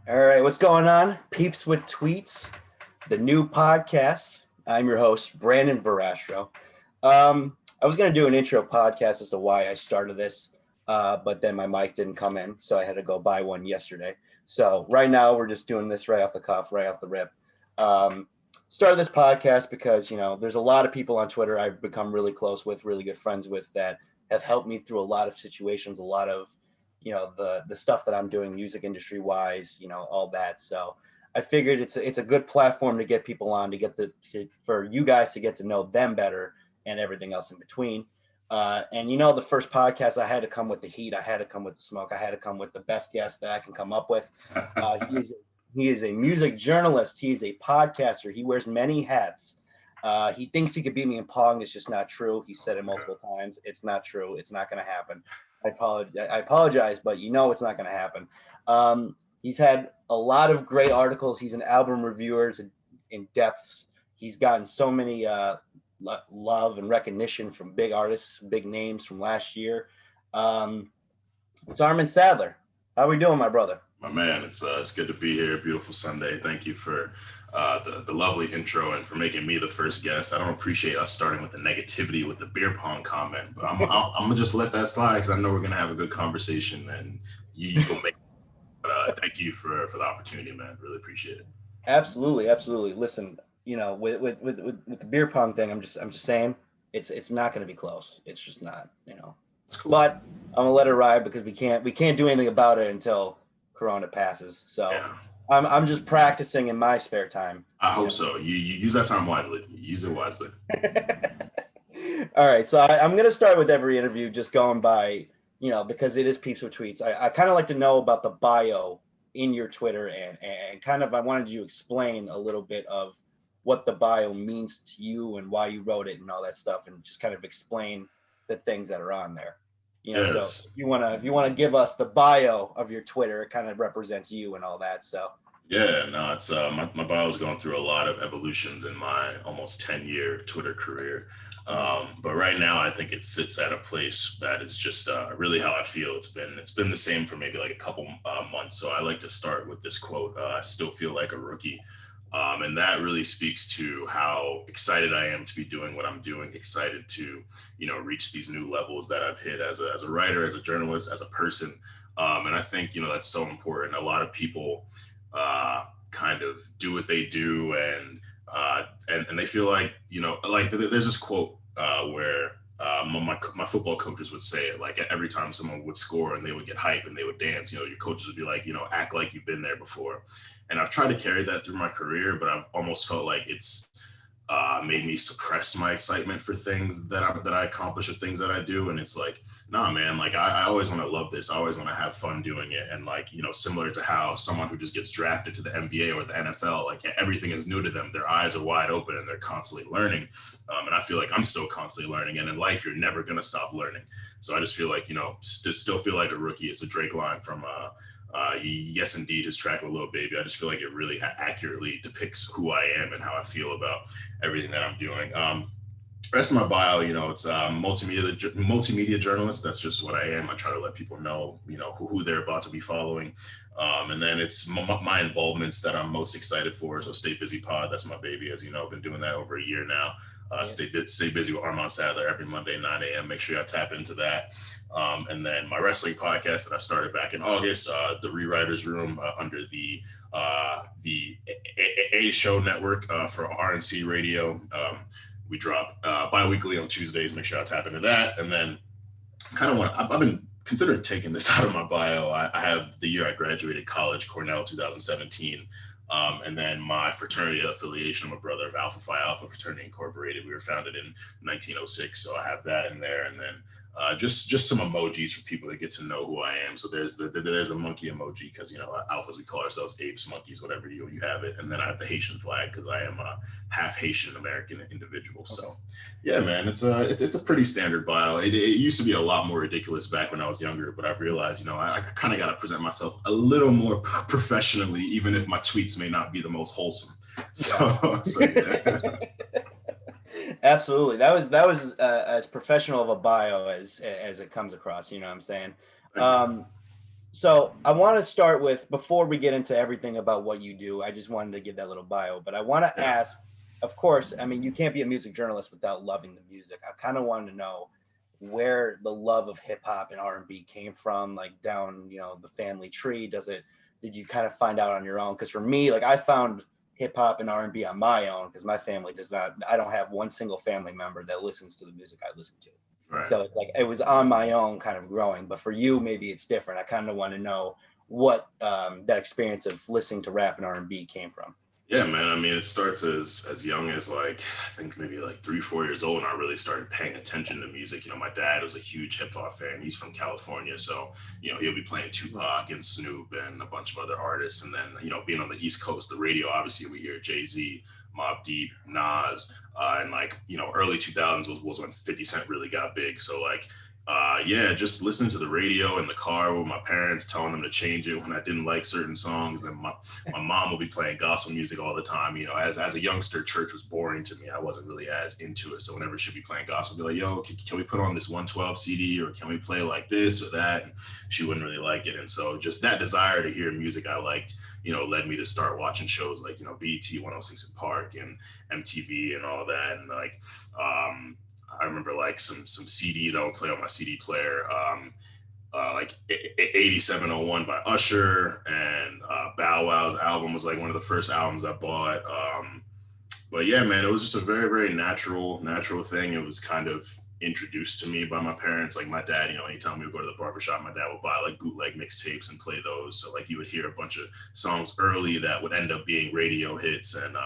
All right, what's going on? Peeps with Tweets, the new podcast. I'm your host, Brandon Verastro. I was going to do an intro podcast as to why I started this, but then my mic didn't come in, so I had to go buy one yesterday. So right now we're just doing this right off the cuff, right off the rip. Um, Started this podcast because, there's a lot of people on Twitter I've become really close with, really good friends with that have helped me through a lot of situations, a lot of the stuff that I'm doing music industry wise, all that. So I figured it's a good platform to get people on for you guys to get to know them better and everything else in between. And the first podcast, I had to come with the heat, I had to come with the smoke, I had to come with the best guest that I can come up with. He is a music journalist, he is a podcaster, he wears many hats. He thinks he could beat me in Pong. It's just not true. He said it multiple times. It's not true. It's not going to happen. I apologize, but it's not going to happen. He's had a lot of great articles. He's an album reviewer in depths. He's gotten so many love and recognition from big artists, big names from last year. It's Armon Sadler. How are we doing, my brother? My man, it's good to be here. Beautiful Sunday. Thank you for the lovely intro and for making me the first guest. I don't appreciate us starting with the negativity with the beer pong comment, but I'm gonna just let that slide because I know we're gonna have a good conversation and you will make. But thank you for the opportunity, man. Really appreciate it. Absolutely, absolutely. Listen, with the beer pong thing, I'm just saying it's not going to be close. It's just not. It's cool. But I'm gonna let it ride because we can't do anything about it until Corona passes. So Yeah. I'm just practicing in my spare time. I hope so. You use that time wisely. You use it wisely. All right, so I'm gonna start with every interview just going by, because it is Peeps with Tweets. I kind of like to know about the bio in your Twitter and kind of I wanted you to explain a little bit of what the bio means to you and why you wrote it and all that stuff, and just kind of explain the things that are on there. So Yes. if you wanna give us the bio of your Twitter, it kind of represents you and all that. So Yeah, no, it's my bio's gone through a lot of evolutions in my almost 10-year Twitter career. But right now, I think it sits at a place that is just really how I feel. It's been the same for maybe like a couple months. So I like to start with this quote: "I still feel like a rookie," and that really speaks to how excited I am to be doing what I'm doing. Excited to reach these new levels that I've hit as a writer, as a journalist, as a person. And I think that's so important. A lot of people kind of do what they do and they feel like like there's this quote where my football coaches would say it, like every time someone would score and they would get hype and they would dance, your coaches would be like, act like you've been there before. And I've tried to carry that through my career, but I've almost felt like it's made me suppress my excitement for things that I accomplish or things that I do. And it's like, nah, man, like I always want to love this. I always want to have fun doing it. And like, similar to how someone who just gets drafted to the NBA or the NFL, like everything is new to them. Their eyes are wide open and they're constantly learning. And I feel like I'm still constantly learning. And in life, you're never going to stop learning. So I just feel like, still feel like a rookie. It's a Drake line from Yes Indeed, his track with Lil Baby. I just feel like it really accurately depicts who I am and how I feel about everything that I'm doing. Rest of my bio, it's multimedia journalist. That's just what I am. I try to let people know, who they're about to be following. And then it's my involvements that I'm most excited for. So Stay Busy Pod, that's my baby. As you know, I've been doing that over a year now. Stay busy with Armon Sadler every Monday, 9 a.m. Make sure y'all tap into that. And then my wrestling podcast that I started back in August, the Rewriters Room under the A Show Network for RNC Radio. We drop bi-weekly on Tuesdays. Make sure I tap into that. And then I've been considering taking this out of my bio. I have the year I graduated college, Cornell, 2017. And then my fraternity affiliation, I'm a brother of Alpha Phi Alpha Fraternity Incorporated. We were founded in 1906. So I have that in there. And then just some emojis for people to get to know who I am. So there's a monkey emoji because alphas, we call ourselves apes, monkeys, whatever you have it. And then I have the Haitian flag because I am a half Haitian American individual. So yeah, man, it's a pretty standard bio. It used to be a lot more ridiculous back when I was younger, but I've realized I kind of got to present myself a little more professionally, even if my tweets may not be the most wholesome. So yeah. Absolutely. That was as professional of a bio as it comes across. You know what I'm saying? So I want to start with, before we get into everything about what you do, I just wanted to give that little bio, but I want to Yeah. ask, of course, I mean, you can't be a music journalist without loving the music. I kind of wanted to know where the love of hip hop and R&B came from, like down, the family tree. Did you kind of find out on your own? Because for me, like I found hip hop and R&B on my own because my family does not, I don't have one single family member that listens to the music I listen to. Right. So it's like it was on my own kind of growing. But for you, maybe it's different. I kind of want to know what that experience of listening to rap and R&B came from. Yeah, man. I mean, it starts as young as like I think maybe like 3, 4 years old, and I really started paying attention to music. My dad was a huge hip hop fan. He's from California, so he'll be playing Tupac and Snoop and a bunch of other artists. And then being on the East Coast, the radio obviously we hear Jay-Z, Mobb Deep, Nas, and like early 2000s was when 50 Cent really got big. So like yeah, just listening to the radio in the car with my parents, telling them to change it when I didn't like certain songs. Then my mom will be playing gospel music all the time. As a youngster, church was boring to me. I wasn't really as into it. So whenever she'd be playing gospel, I'd be like, yo, can we put on this 112 CD, or can we play like this or that? And she wouldn't really like it. And so just that desire to hear music I liked, led me to start watching shows like, BET 106 in Park and MTV and all that. And like, I remember like some CDs I would play on my CD player, like 8701 by Usher, and Bow Wow's album was like one of the first albums I bought. But yeah, man, it was just a very, very natural thing. It was kind of introduced to me by my parents. Like my dad, anytime we would go to the barbershop, my dad would buy like bootleg mixtapes and play those. So like you would hear a bunch of songs early that would end up being radio hits. And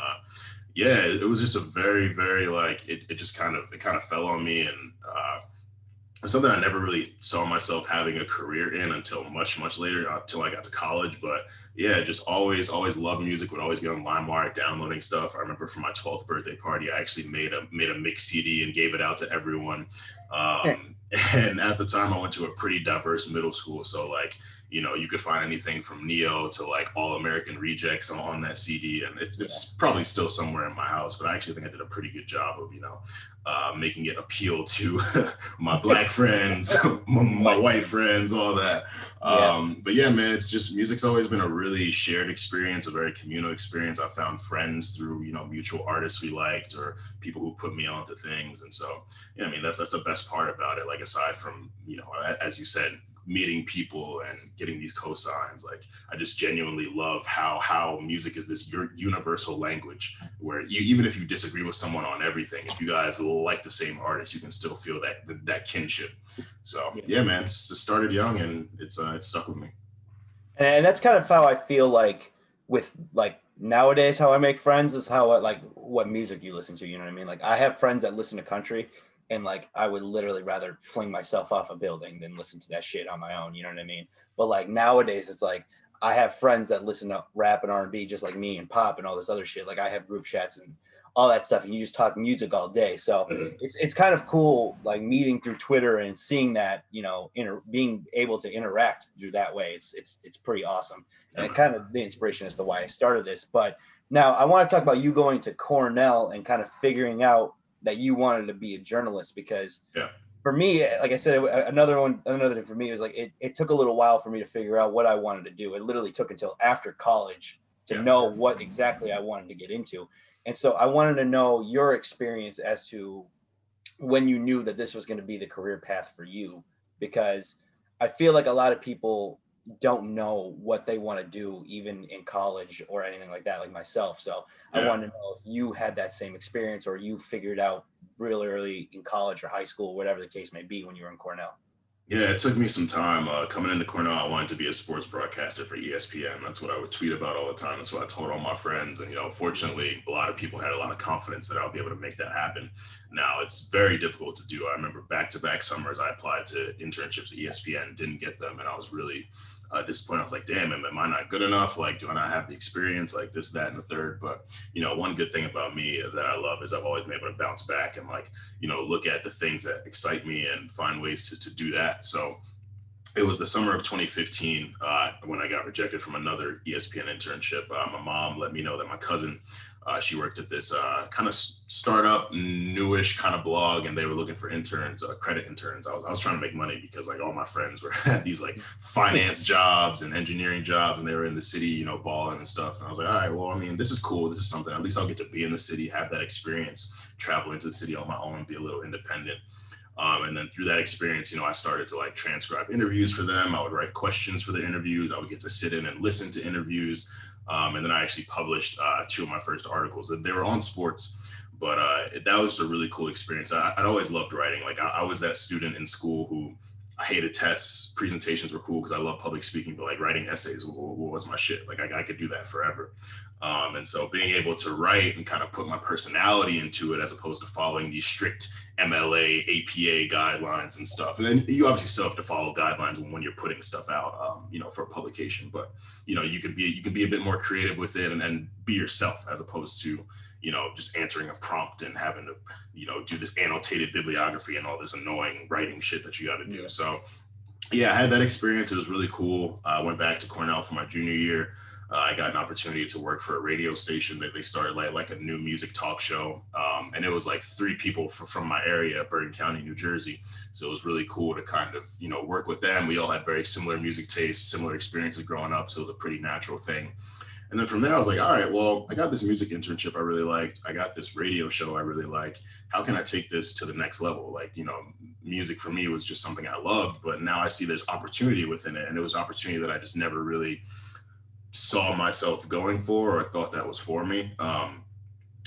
yeah, it was just a very, very like it just kind of fell on me, and something I never really saw myself having a career in until much, much later, until I got to college. But yeah, just always loved music, would always get on LimeWire downloading stuff. I remember for my 12th birthday party, I actually made a mix CD and gave it out to everyone. And at the time I went to a pretty diverse middle school. So like, you could find anything from Neo to like All American Rejects on that CD. And it's probably still somewhere in my house, but I actually think I did a pretty good job of, making it appeal to my Black friends, my white friends, all that. But yeah, man, it's just music's always been a really shared experience, a very communal experience. I found friends through, mutual artists we liked, or people who put me onto things. And so, yeah, I mean, that's the best part about it. Like, aside from, as you said, meeting people and getting these cosigns, like I just genuinely love how music is this universal language where even if you disagree with someone on everything, if you guys like the same artist, you can still feel that kinship. So yeah, man, it started young, and it's stuck with me. And that's kind of how I feel like with like nowadays, how I make friends is how like what music you listen to. You know what I mean? Like I have friends that listen to country, and like I would literally rather fling myself off a building than listen to that shit on my own. You know what I mean? But like nowadays, it's like I have friends that listen to rap and R&B just like me, and pop and all this other shit. Like I have group chats and all that stuff, and you just talk music all day. So it's kind of cool, like meeting through Twitter and seeing that, being able to interact through that way. It's pretty awesome, and kind of the inspiration as to why I started this. But now I want to talk about you going to Cornell and kind of figuring out that you wanted to be a journalist, because for me, like I said, another thing for me was like it took a little while for me to figure out what I wanted to do. It literally took until after college to know what exactly I wanted to get into. And so I wanted to know your experience as to when you knew that this was going to be the career path for you, because I feel like a lot of people don't know what they want to do even in college or anything like that, like myself. So I wanted to know if you had that same experience, or you figured out really early in college or high school, whatever the case may be, when you were in Cornell. Yeah, it took me some time. Coming into Cornell, I wanted to be a sports broadcaster for ESPN. That's what I would tweet about all the time. That's what I told all my friends. And, fortunately, a lot of people had a lot of confidence that I'll be able to make that happen. Now, it's very difficult to do. I remember back-to-back summers, I applied to internships at ESPN, didn't get them. And I was really disappointed. I was like, damn, am I not good enough? Like, do I not have the experience? Like this, that, and the third. But, one good thing about me that I love is I've always been able to bounce back and like, look at the things that excite me and find ways to do that. So it was the summer of 2015 when I got rejected from another ESPN internship. My mom let me know that my cousin, she worked at this kind of startup, newish kind of blog, and they were looking for interns, credit interns. I was trying to make money because like all my friends were at these like finance jobs and engineering jobs, and they were in the city, you know, balling and stuff. And I was like, all right, well, I mean, this is cool. This is something. At least I'll get to be in the city, have that experience, travel into the city on my own, be a little independent. And then through that experience, you know, I started to like transcribe interviews for them. I would write questions for the interviews. I would get to sit in and listen to interviews. And then I actually published 2 of my first articles. They were on sports, but that was a really cool experience. I'd always loved writing. Like I was that student in school who I hated tests. Presentations were cool because I love public speaking, but like writing essays was my shit. Like I could do that forever. And so being able to write and kind of put my personality into it as opposed to following these strict MLA, APA guidelines and stuff. And then you obviously still have to follow guidelines when you're putting stuff out, you know, for publication. But, you know, you could be a bit more creative with it and be yourself as opposed to, you know, just answering a prompt and having to, you know, do this annotated bibliography and all this annoying writing shit that you got to do. Yeah. So, yeah, I had that experience. It was really cool. I went back to Cornell for my junior year. I got an opportunity to work for a radio station that they started like a new music talk show. And it was like 3 people from my area, Bergen County, New Jersey. So it was really cool to kind of, you know, work with them. We all had very similar music tastes, similar experiences growing up. So it was a pretty natural thing. And then from there, I was like, all right, well, I got this music internship I really liked. I got this radio show I really like. How can I take this to the next level? Like, you know, music for me was just something I loved, but now I see there's opportunity within it. And it was opportunity that I just never really saw myself going for or thought that was for me.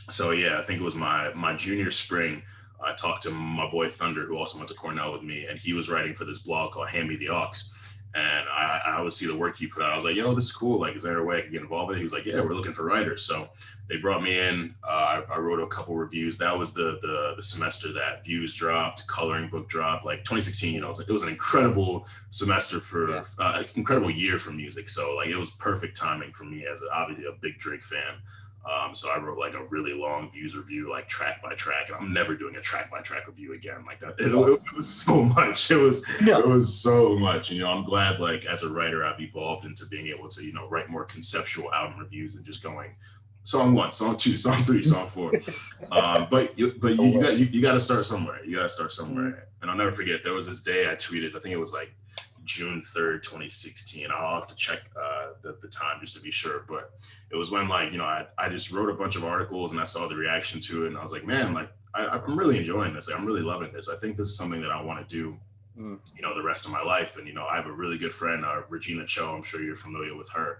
So yeah, I think it was my junior spring. I talked to my boy Thunder, who also went to Cornell with me, and he was writing for this blog called Hand Me the Aux. And I would see the work he put out. I was like, yo, this is cool. Like, is there a way I can get involved with it? He was like, yeah, we're looking for writers. So they brought me in. I wrote a couple reviews. That was the semester that Views dropped, Coloring Book dropped, like 2016. You know, it was an incredible semester for incredible year for music. So like, it was perfect timing for me as obviously a big Drake fan. So I wrote like a really long Views review, like track by track, and I'm never doing a track by track review again like that. It was so much. It was so much. You know, I'm glad like as a writer, I've evolved into being able to, you know, write more conceptual album reviews and just going song 1, song 2, song 3, song 4. But you got to start somewhere. You got to start somewhere. And I'll never forget. There was this day I tweeted. I think it was like June 3rd, 2016. I'll have to check the time just to be sure. But it was when like, you know, I just wrote a bunch of articles and I saw the reaction to it. And I was like, man, like I'm really enjoying this. Like, I'm really loving this. I think this is something that I want to do, you know, the rest of my life. And, you know, I have a really good friend, Regina Cho. I'm sure you're familiar with her.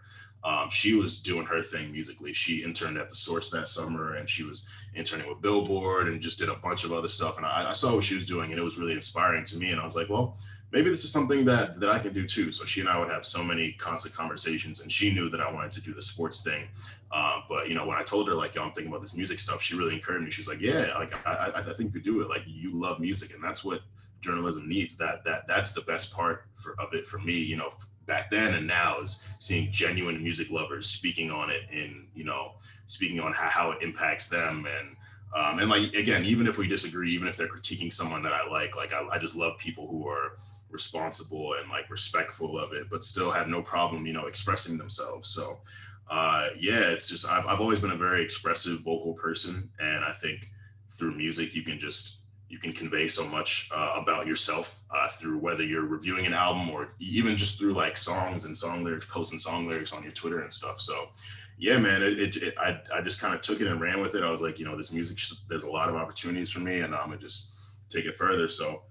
She was doing her thing musically. She interned at The Source that summer, and she was interning with Billboard and just did a bunch of other stuff. And I saw what she was doing, and it was really inspiring to me. And I was like, well, maybe this is something that I can do too. So she and I would have so many constant conversations, and she knew that I wanted to do the sports thing. But, you know, when I told her like, yo, I'm thinking about this music stuff, she really encouraged me. She's like, yeah, like I think you could do it. Like, you love music, and that's what journalism needs. That's the best part of it for me, you know, back then and now, is seeing genuine music lovers speaking on it and, you know, speaking on how it impacts them. And like, again, even if we disagree, even if they're critiquing someone that I like I just love people who are responsible and like respectful of it, but still have no problem, you know, expressing themselves. So yeah, it's just, I've always been a very expressive vocal person. And I think through music, you can convey so much about yourself through whether you're reviewing an album or even just through like songs and song lyrics, posting song lyrics on your Twitter and stuff. So yeah, man, I just kind of took it and ran with it. I was like, you know, this music, there's a lot of opportunities for me, and I'm gonna just take it further. So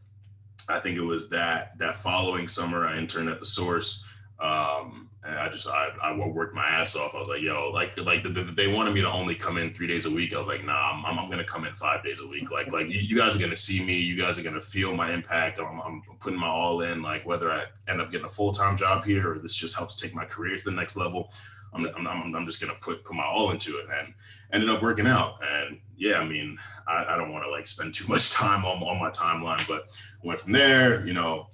I think it was that following summer I interned at The Source. And I worked my ass off. I was like, yo, like they wanted me to only come in 3 days a week. I was like, nah, I'm gonna come in 5 days a week. Like you guys are gonna see me. You guys are gonna feel my impact. I'm putting my all in. Like, whether I end up getting a full-time job here or this just helps take my career to the next level, I'm just gonna put my all into it, and ended up working out. And yeah, I mean, I don't want to like spend too much time on my timeline, but went from there, you know.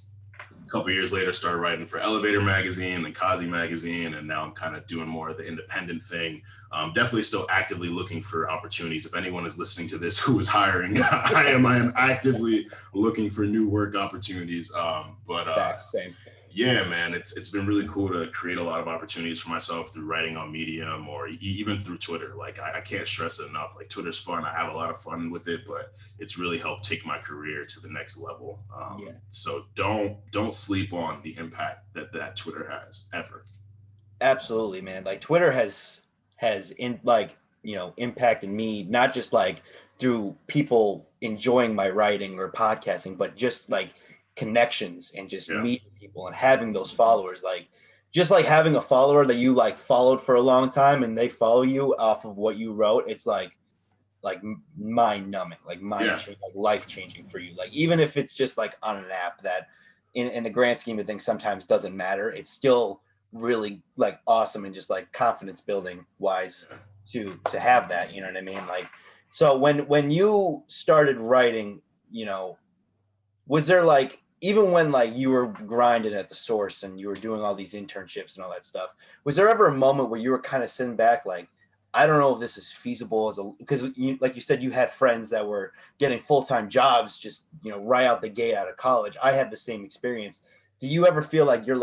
A couple of years later, started writing for Elevator magazine, then Kazi magazine, and now I'm kind of doing more of the independent thing. Definitely still actively looking for opportunities. If anyone is listening to this who is hiring, I am actively looking for new work opportunities. Same. Yeah, man, it's been really cool to create a lot of opportunities for myself through writing on Medium or even through Twitter. Like I can't stress it enough. Like Twitter's fun. I have a lot of fun with it, but it's really helped take my career to the next level. Yeah, So don't sleep on the impact that Twitter has ever. absolutely, man. Like Twitter has in like, impacted me, not just like through people enjoying my writing or podcasting, but just like connections and just Yeah, meeting people and having those followers. Like just like having a follower that you like followed for a long time and they follow you off of what you wrote, it's like mind numbing, like mind yeah, changing, like life changing for you. Like even if it's just like on an app that in the grand scheme of things sometimes doesn't matter, it's still really like awesome and just like confidence building wise yeah. to have that, you know what I mean? Like so when you started writing, you know, was there like even when like you were grinding at the source and you were doing all these internships and all that stuff, was there ever a moment where you were kind of sitting back like, I don't know if this is feasible as a, because you, like you said, you had friends that were getting full-time jobs just, right out the gate out of college. I had the same experience. Do you ever feel like you're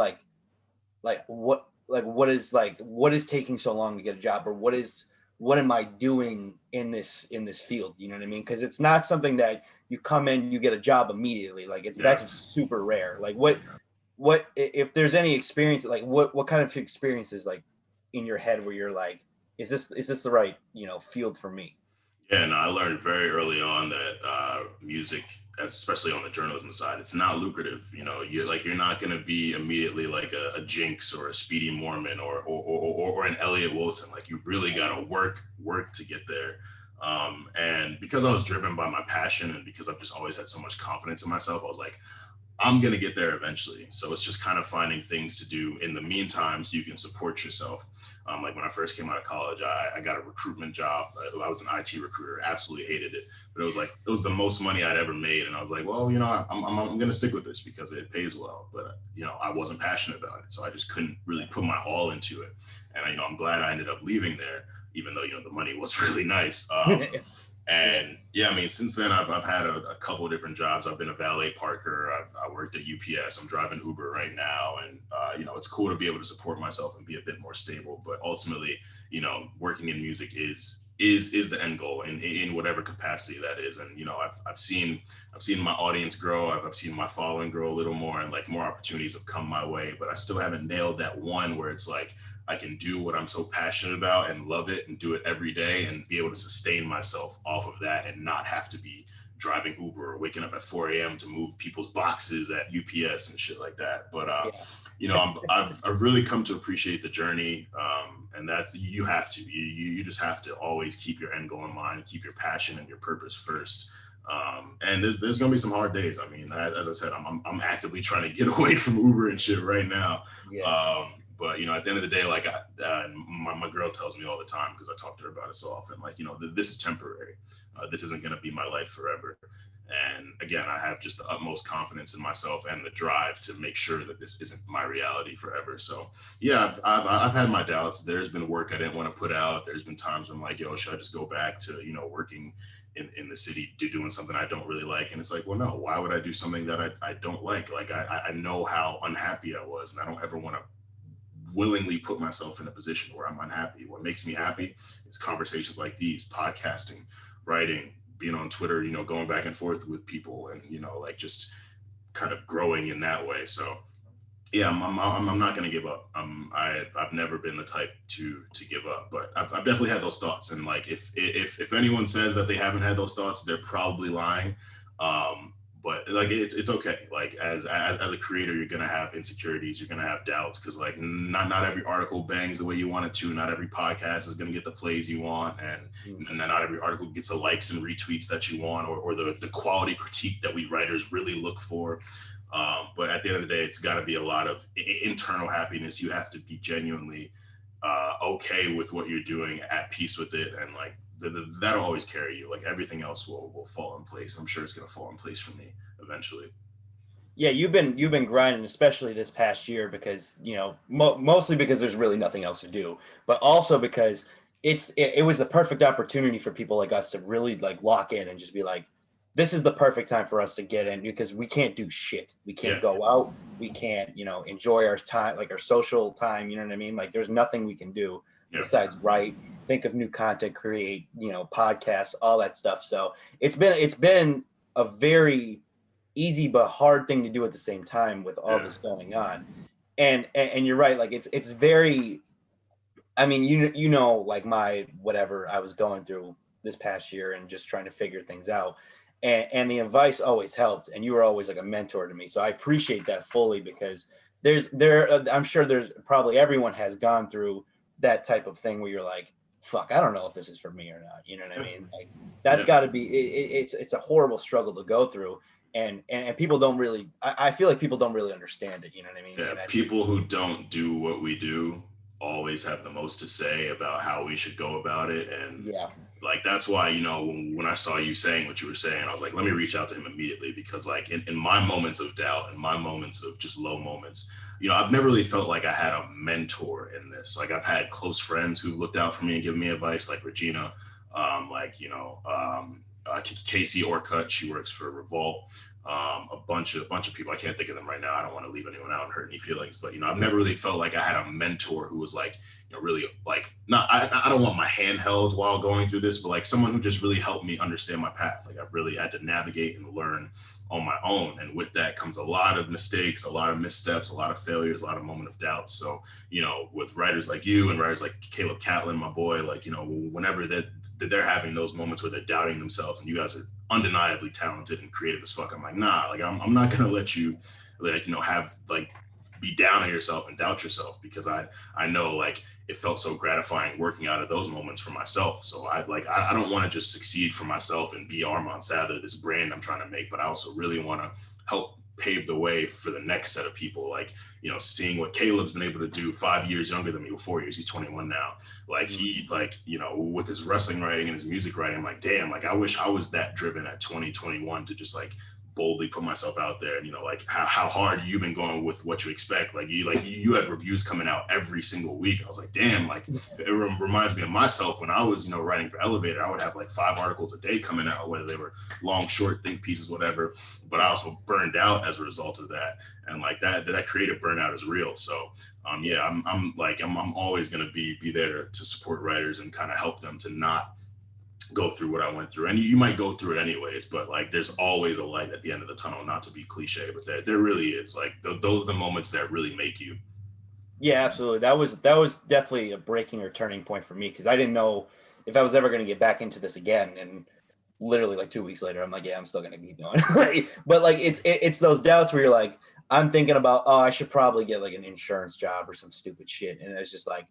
what is taking so long to get a job, or what am I doing in this field? You know what I mean? Because it's not something that you come in, you get a job immediately. Like Yeah. that's super rare. Like what if there's any experience, like what kind of experiences like in your head where you're like, is this the right field for me? Yeah, and I learned very early on that music, especially on the journalism side, it's not lucrative. You're not going to be immediately like a Jinx or a Speedy Mormon or an Elliot Wilson. Like you really got to work to get there. And because I was driven by my passion and because I've just always had so much confidence in myself, I was like, I'm going to get there eventually. So it's just kind of finding things to do in the meantime so you can support yourself. Like when I first came out of college, I got a recruitment job. I was an IT recruiter, absolutely hated it. But it was the most money I'd ever made. And I was like, well, I'm going to stick with this because it pays well. But, I wasn't passionate about it. So I just couldn't really put my all into it. And, I'm glad I ended up leaving there, even though, the money was really nice. Yeah. And yeah, I mean, since then I've had a couple of different jobs. I've been a valet parker. I worked at UPS. I'm driving Uber right now, and it's cool to be able to support myself and be a bit more stable. But ultimately, working in music is the end goal in whatever capacity that is. And I've seen my audience grow. I've seen my following grow a little more, and like more opportunities have come my way. But I still haven't nailed that one where it's like I can do what I'm so passionate about and love it and do it every day and be able to sustain myself off of that and not have to be driving Uber or waking up at 4 a.m. to move people's boxes at UPS and shit like that. But, Yeah. I've really come to appreciate the journey. And that's, you have to, you just have to always keep your end goal in mind, keep your passion and your purpose first. And there's going to be some hard days. I mean, as I said, I'm actively trying to get away from Uber and shit right now. Yeah. But at the end of the day, like my girl tells me all the time because I talk to her about it so often. Like, this is temporary. This isn't going to be my life forever. And again, I have just the utmost confidence in myself and the drive to make sure that this isn't my reality forever. So yeah, I've had my doubts. There's been work I didn't want to put out. There's been times when I'm like, yo, should I just go back to working in the city, doing something I don't really like? And it's like, well, no, why would I do something that I don't like? Like I know how unhappy I was, and I don't ever want to willingly put myself in a position where I'm unhappy. What makes me happy is conversations like these, podcasting, writing, being on Twitter, going back and forth with people and, like just kind of growing in that way. So yeah, I'm not going to give up. I've never been the type to give up, but I've definitely had those thoughts. And like, if anyone says that they haven't had those thoughts, they're probably lying. But like it's okay. Like as a creator, you're gonna have insecurities, you're gonna have doubts, because like not every article bangs the way you want it to. Not every podcast is gonna get the plays you want, and not every article gets the likes and retweets that you want, or the quality critique that we writers really look for. But at the end of the day, it's got to be a lot of internal happiness. You have to be genuinely okay with what you're doing, at peace with it, and like that'll always carry you. Like everything else will fall in place. I'm sure it's gonna fall in place for me eventually. Yeah, you've been grinding, especially this past year, because mostly because there's really nothing else to do, but also because it was the perfect opportunity for people like us to really like lock in and just be like, this is the perfect time for us to get in because we can't do shit. We can't go out. We can't, enjoy our time, like our social time. You know what I mean? Like there's nothing we can do besides write, think of new content, create, podcasts, all that stuff. So it's been a very easy but hard thing to do at the same time with all this going on. And you're right. Like it's very, I mean, like my whatever I was going through this past year and just trying to figure things out. And the advice always helped, and you were always like a mentor to me. So I appreciate that fully because I'm sure there's probably everyone has gone through that type of thing where you're like, fuck, I don't know if this is for me or not. You know what I mean? Like that's got to be. It's a horrible struggle to go through, and people don't really. I feel like people don't really understand it. You know what I mean? Yeah, people who don't do what we do always have the most to say about how we should go about it, and like that's why when I saw you saying what you were saying, I was like, let me reach out to him immediately because like in my moments of doubt and my moments of just low moments, I've never really felt like I had a mentor in this. Like I've had close friends who looked out for me and given me advice, like Regina, Casey Orcutt, she works for Revolt. A bunch of people, I can't think of them right now. I don't want to leave anyone out and hurt any feelings, but I've never really felt like I had a mentor who was like, really like I don't want my hand held while going through this, but like someone who just really helped me understand my path. Like I've really had to navigate and learn on my own, and with that comes a lot of mistakes, a lot of missteps, a lot of failures, a lot of moment of doubt. So with writers like you and writers like Caleb Catlin, my boy, like whenever they're having those moments where they're doubting themselves, and you guys are undeniably talented and creative as fuck, I'm like, nah, like I'm not gonna let you like have like be down on yourself and doubt yourself, because I know like it felt so gratifying working out of those moments for myself. So I don't want to just succeed for myself and be Armon Sadler, this brand I'm trying to make, but I also really want to help pave the way for the next set of people. Like, seeing what Caleb's been able to do 5 years younger than me, with 4 years, he's 21 now. Like he, like, with his wrestling writing and his music writing, I'm like, damn, like I wish I was that driven at 2021 to just like boldly put myself out there. And like how hard you've been going with what you expect. Like you had reviews coming out every single week. I was like, damn, like it reminds me of myself when I was writing for Elevator. I would have like 5 articles a day coming out, whether they were long, short, think pieces, whatever. But I also burned out as a result of that, and like that creative burnout is real. So I'm always going to be there to support writers and kind of help them to not go through what I went through. And you might go through it anyways, but like there's always a light at the end of the tunnel, not to be cliche, but there really is. Like those are the moments that really make you. Yeah, absolutely. That was definitely a breaking or turning point for me, because I didn't know if I was ever going to get back into this again. And literally like 2 weeks later, I'm like, yeah, I'm still going to keep going. But like it's those doubts where you're like, I'm thinking about, oh, I should probably get like an insurance job or some stupid shit. And it's just like,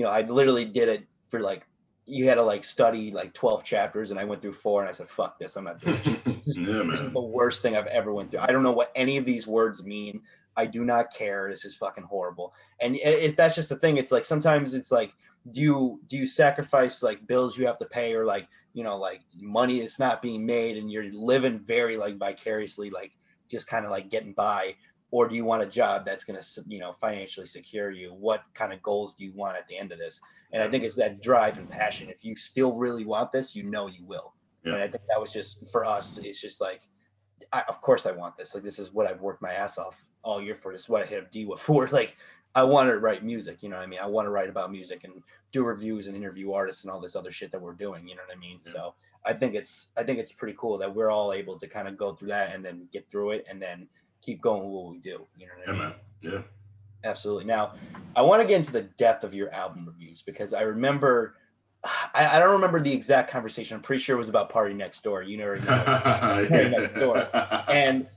I literally did it for like, you had to like study like 12 chapters, and I went through 4, and I said, fuck this, I'm not doing this. This is the worst thing I've ever went through. I don't know what any of these words mean. I do not care. This is fucking horrible. And that's just the thing. It's like, sometimes it's like, do you sacrifice like bills you have to pay, or like, like money is not being made and you're living very like vicariously, like just kind of like getting by? Or do you want a job that's going to, financially secure you? What kind of goals do you want at the end of this? And I think it's that drive and passion. If you still really want this, you will. Yeah. And I think that was just, for us, it's just like, of course I want this. Like, this is what I've worked my ass off all year for. This is what I hit DWA for. Like, I want to write music, you know what I mean? I want to write about music and do reviews and interview artists and all this other shit that we're doing, you know what I mean? Yeah. So I think it's pretty cool that we're all able to kind of go through that and then get through it and then keep going with what we do. You know what I mean? Man. Yeah. Absolutely. Now, I want to get into the depth of your album reviews, because I remember, I don't remember the exact conversation. I'm pretty sure it was about Party Next Door. Party Next Door. And,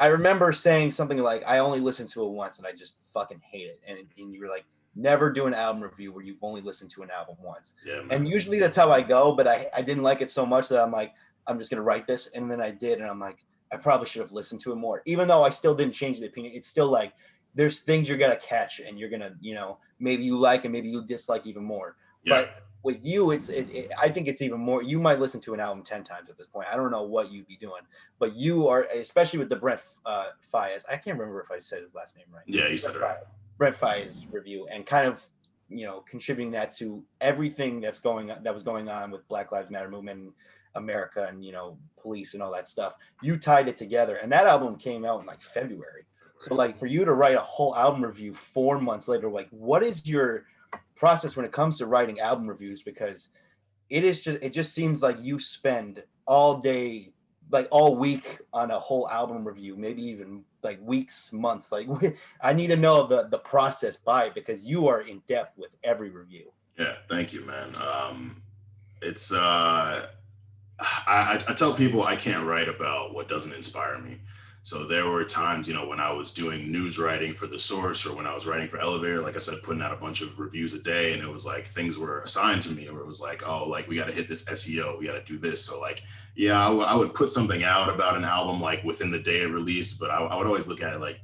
I remember saying something like, I only listened to it once and I just fucking hate it. And you were like, never do an album review where you've only listened to an album once. Yeah, and usually that's how I go, but I didn't like it so much that I'm like, I'm just going to write this. And then I did. And I'm like, I probably should have listened to it more, even though I still didn't change the opinion. It's still like, there's things you're going to catch and you're going to, maybe you like and maybe you dislike even more. Yeah. But with you, I think it's even more. You might listen to an album 10 times at this point. I don't know what you'd be doing, but you are, especially with the Brent Faiyaz. I can't remember if I said his last name right. Yeah, you said it right. Brent Faiyaz review, and kind of, contributing that to everything that was going on with Black Lives Matter movement. America and, Police and all that stuff. You tied it together, and that album came out in like February. So like for you to write a whole album review 4 months later, like what is your process when it comes to writing album reviews? Because it just seems like you spend all day, like all week on a whole album review, maybe even like weeks, months. Like I need to know the process by it, because you are in depth with every review. Yeah, thank you, man. It's I tell people I can't write about what doesn't inspire me. So there were times, when I was doing news writing for The Source, or when I was writing for Elevator, like I said, putting out a bunch of reviews a day, and it was like things were assigned to me, or it was like, oh, like we got to hit this SEO, we got to do this. So like, yeah, I would put something out about an album like within the day of release, but I would always look at it like,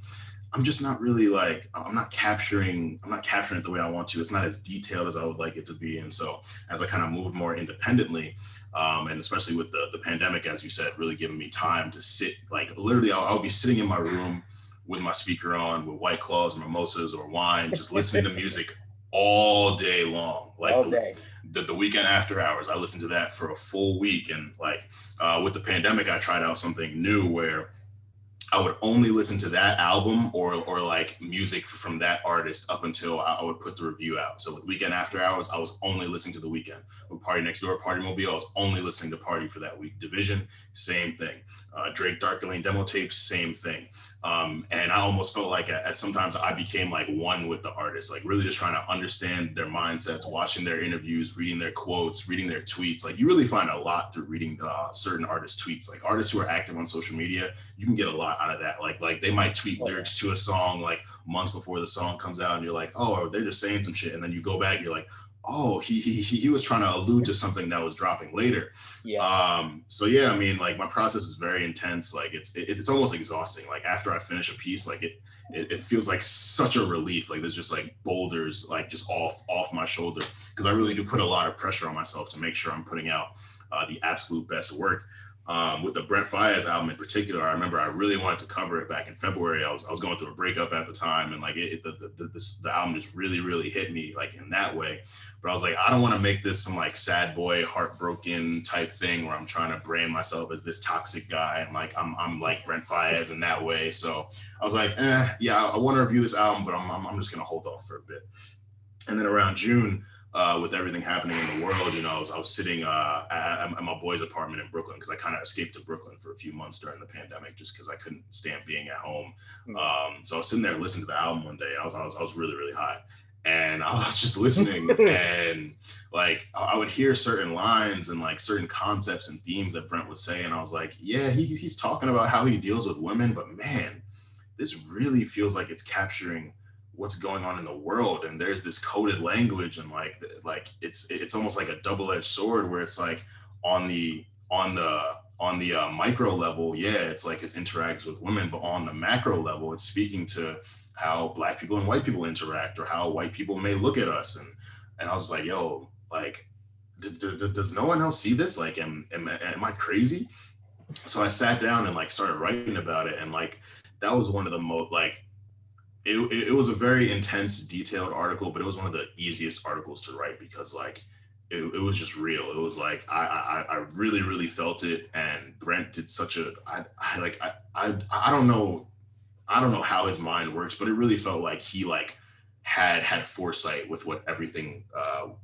I'm just not really like, I'm not capturing it the way I want to. It's not as detailed as I would like it to be. And so as I kind of moved more independently, and especially with the pandemic, as you said, really giving me time to sit, like literally I'll be sitting in my room with my speaker on with White Claws, mimosas, or wine, just listening to music all day long. Like all day. The weekend after hours, I listened to that for a full week. And like with the pandemic, I tried out something new where I would only listen to that album or like music from that artist up until I would put the review out. So with Weekend After Hours, I was only listening to The Weeknd. With Party Next Door, Party Mobile, I was only listening to Party for that week. Division, same thing. Drake Darker Lane demo tapes, same thing. And I almost felt like at sometimes I became like one with the artist, like really just trying to understand their mindsets, watching their interviews, reading their quotes, reading their tweets. Like you really find a lot through reading certain artists' tweets. Like artists who are active on social media, you can get a lot out of that. Like they might tweet lyrics to a song like months before the song comes out, and you're like, oh, they're just saying some shit. And then you go back, you're like, oh, he was trying to allude to something that was dropping later. Yeah. So yeah, I mean, like my process is very intense. Like it's almost exhausting. Like after I finish a piece, like it feels like such a relief. Like there's just like boulders like just off my shoulder, because I really do put a lot of pressure on myself to make sure I'm putting out the absolute best work. With the Brent Faiyaz album in particular, I remember I really wanted to cover it back in February. I was going through a breakup at the time, and like the album just really hit me like in that way. But I was like, I don't want to make this some like sad boy, heartbroken type thing where I'm trying to brand myself as this toxic guy, and like I'm like Brent Faiyaz in that way. So I was like, yeah, I want to review this album, but I'm just gonna hold off for a bit. And then around June, with everything happening in the world, I was sitting at my boy's apartment in Brooklyn, because I kind of escaped to Brooklyn for a few months during the pandemic just because I couldn't stand being at home. So I was sitting there listening to the album one day. I was really high, and I was just listening, and like I would hear certain lines and like certain concepts and themes that Brent would say, and I was like, yeah, he's talking about how he deals with women, but man, this really feels like it's capturing what's going on in the world. And there's this coded language, and like it's almost like a double-edged sword, where it's like on the micro level, yeah, it's like his interactions with women, but on the macro level, it's speaking to how Black people and white people interact, or how white people may look at us. And I was just like, yo, like, does no one else see this? Like, am I crazy? So I sat down and like started writing about it, and like that was one of the most like it was a very intense, detailed article, but it was one of the easiest articles to write, because like it was just real. It was like I really felt it, and Brent did such a I don't know how his mind works, but it really felt like he like had foresight with what everything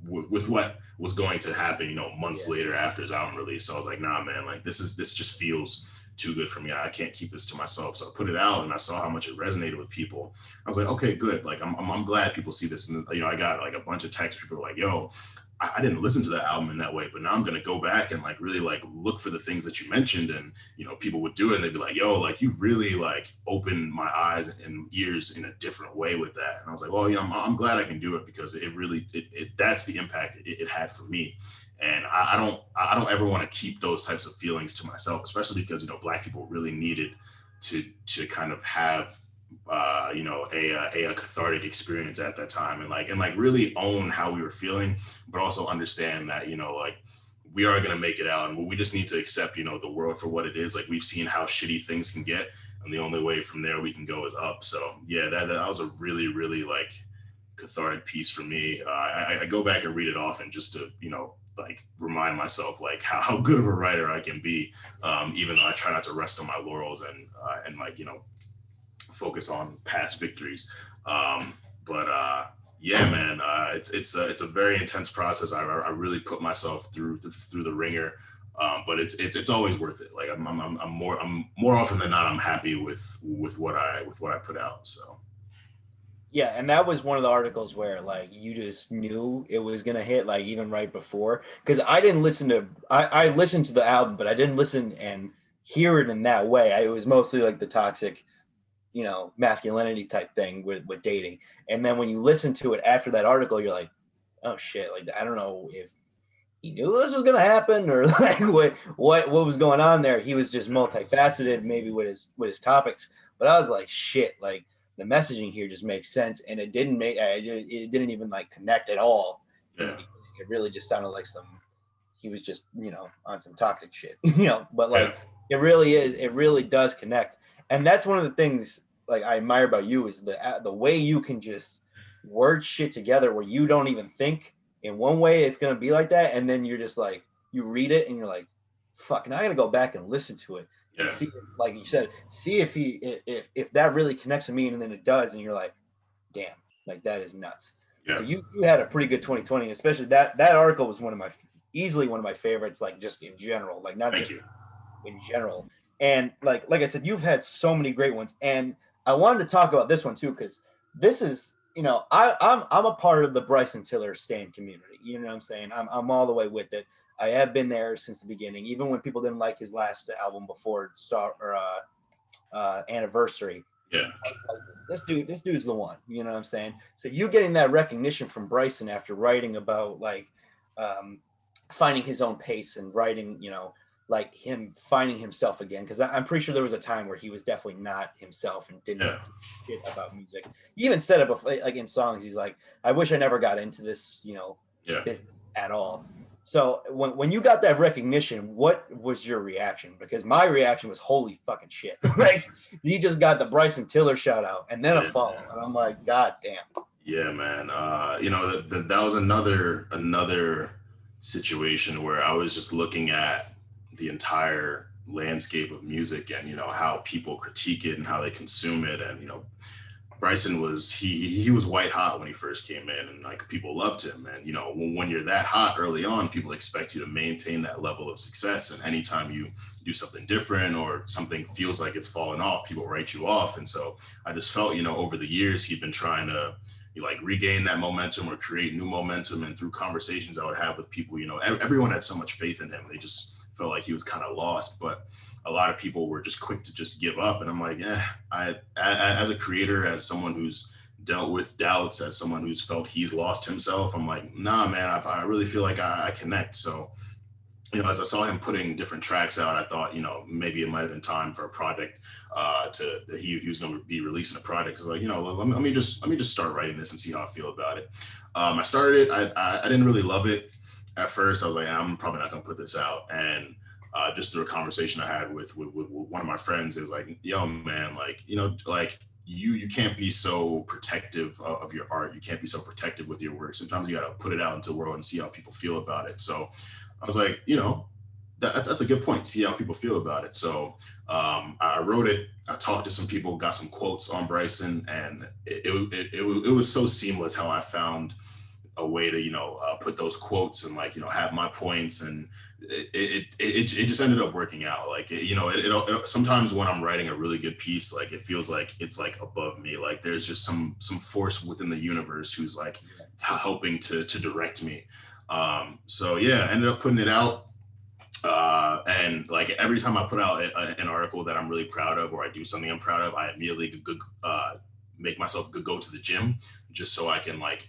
with what was going to happen, months later after his album release. So I was like, nah, man, like this just feels too good for me. I can't keep this to myself. So I put it out, and I saw how much it resonated with people. I was like, okay, good. Like I'm glad people see this. And I got like a bunch of texts. People were like, yo, I didn't listen to that album in that way, but now I'm going to go back and like really like look for the things that you mentioned. And, people would do it, and they'd be like, yo, like you really like opened my eyes and ears in a different way with that. And I was like, well, I'm glad I can do it, because it really, that's the impact it had for me. And I don't ever want to keep those types of feelings to myself, especially because, Black people really needed to kind of have, a cathartic experience at that time, and like really own how we were feeling, but also understand that, like we are going to make it out, and we just need to accept, the world for what it is. Like we've seen how shitty things can get, and the only way from there we can go is up. So yeah, that was a really like cathartic piece for me. I go back and read it often just to, like remind myself like how good of a writer I can be, even though I try not to rest on my laurels and like, focus on past victories. Yeah, man, it's a very intense process. I really put myself through the ringer, but it's always worth it. Like I'm more often than not, I'm happy with what I put out. So. Yeah, and that was one of the articles where like you just knew it was gonna hit, like even right before. Because I didn't listen to I listened to the album, but I didn't listen and hear it in that way. It was mostly like the toxic, masculinity type thing with dating. And then when you listen to it after that article, you're like, oh shit, like I don't know if he knew this was gonna happen or like what was going on there. He was just multifaceted, maybe with his topics. But I was like, shit, like the messaging here just makes sense, and it didn't even like connect at all. Yeah. It really just sounded like he was just on some toxic shit, But like it really does connect, and that's one of the things like I admire about you is the way you can just word shit together where you don't even think in one way it's gonna be like that, and then you're just like you read it and you're like, fuck, now I gotta go back and listen to it. Yeah. See, like you said, see if that really connects to me, and then it does, and you're like, damn, like that is nuts. Yeah. So you had a pretty good 2020, especially that article was easily one of my favorites, like just in general, like not just in general. And like I said, you've had so many great ones, and I wanted to talk about this one too because this is I'm a part of the Bryson Tiller stan community. You know what I'm saying? I'm all the way with it. I have been there since the beginning, even when people didn't like his last album before Anniversary. Yeah. This dude's the one. You know what I'm saying? So you getting that recognition from Bryson after writing about like finding his own pace and writing, like him finding himself again. Because I'm pretty sure there was a time where he was definitely not himself and didn't know shit about music. He even said it before, like in songs. He's like, I wish I never got into this, business at all. So when you got that recognition, what was your reaction? Because my reaction was holy fucking shit. Like he just got the Bryson Tiller shout out and then a follow, and I'm like, god damn. Yeah, man. That was another situation where I was just looking at the entire landscape of music and how people critique it and how they consume it, and Bryson was he was white hot when he first came in, and like people loved him. And when you're that hot early on, people expect you to maintain that level of success. And anytime you do something different or something feels like it's fallen off, people write you off. And so I just felt over the years he'd been trying to like regain that momentum or create new momentum. And through conversations I would have with people, everyone had so much faith in him. They just felt like he was kind of lost, but a lot of people were just quick to just give up. And I'm like, as a creator, as someone who's dealt with doubts, as someone who's felt he's lost himself, I'm like, nah, man, I really feel like I connect. So, as I saw him putting different tracks out, I thought, maybe it might've been time for a project he was going to be releasing a project. So like, let me just start writing this and see how I feel about it. I started it. I didn't really love it at first. I was like, I'm probably not going to put this out. And just through a conversation I had with one of my friends, it was like, yo, man, like, like you can't be so protective of your art. You can't be so protective with your work. Sometimes you got to put it out into the world and see how people feel about it. So I was like, that's a good point. See how people feel about it. So I wrote it. I talked to some people, got some quotes on Bryson, and it was so seamless how I found a way to put those quotes and like have my points, and it just ended up working out. Like it sometimes when I'm writing a really good piece, like it feels like it's like above me, like there's just some force within the universe who's like helping to direct me. So yeah, I ended up putting it out. And like every time I put out an article that I'm really proud of, or I do something I'm proud of, I immediately make myself go to the gym just so I can like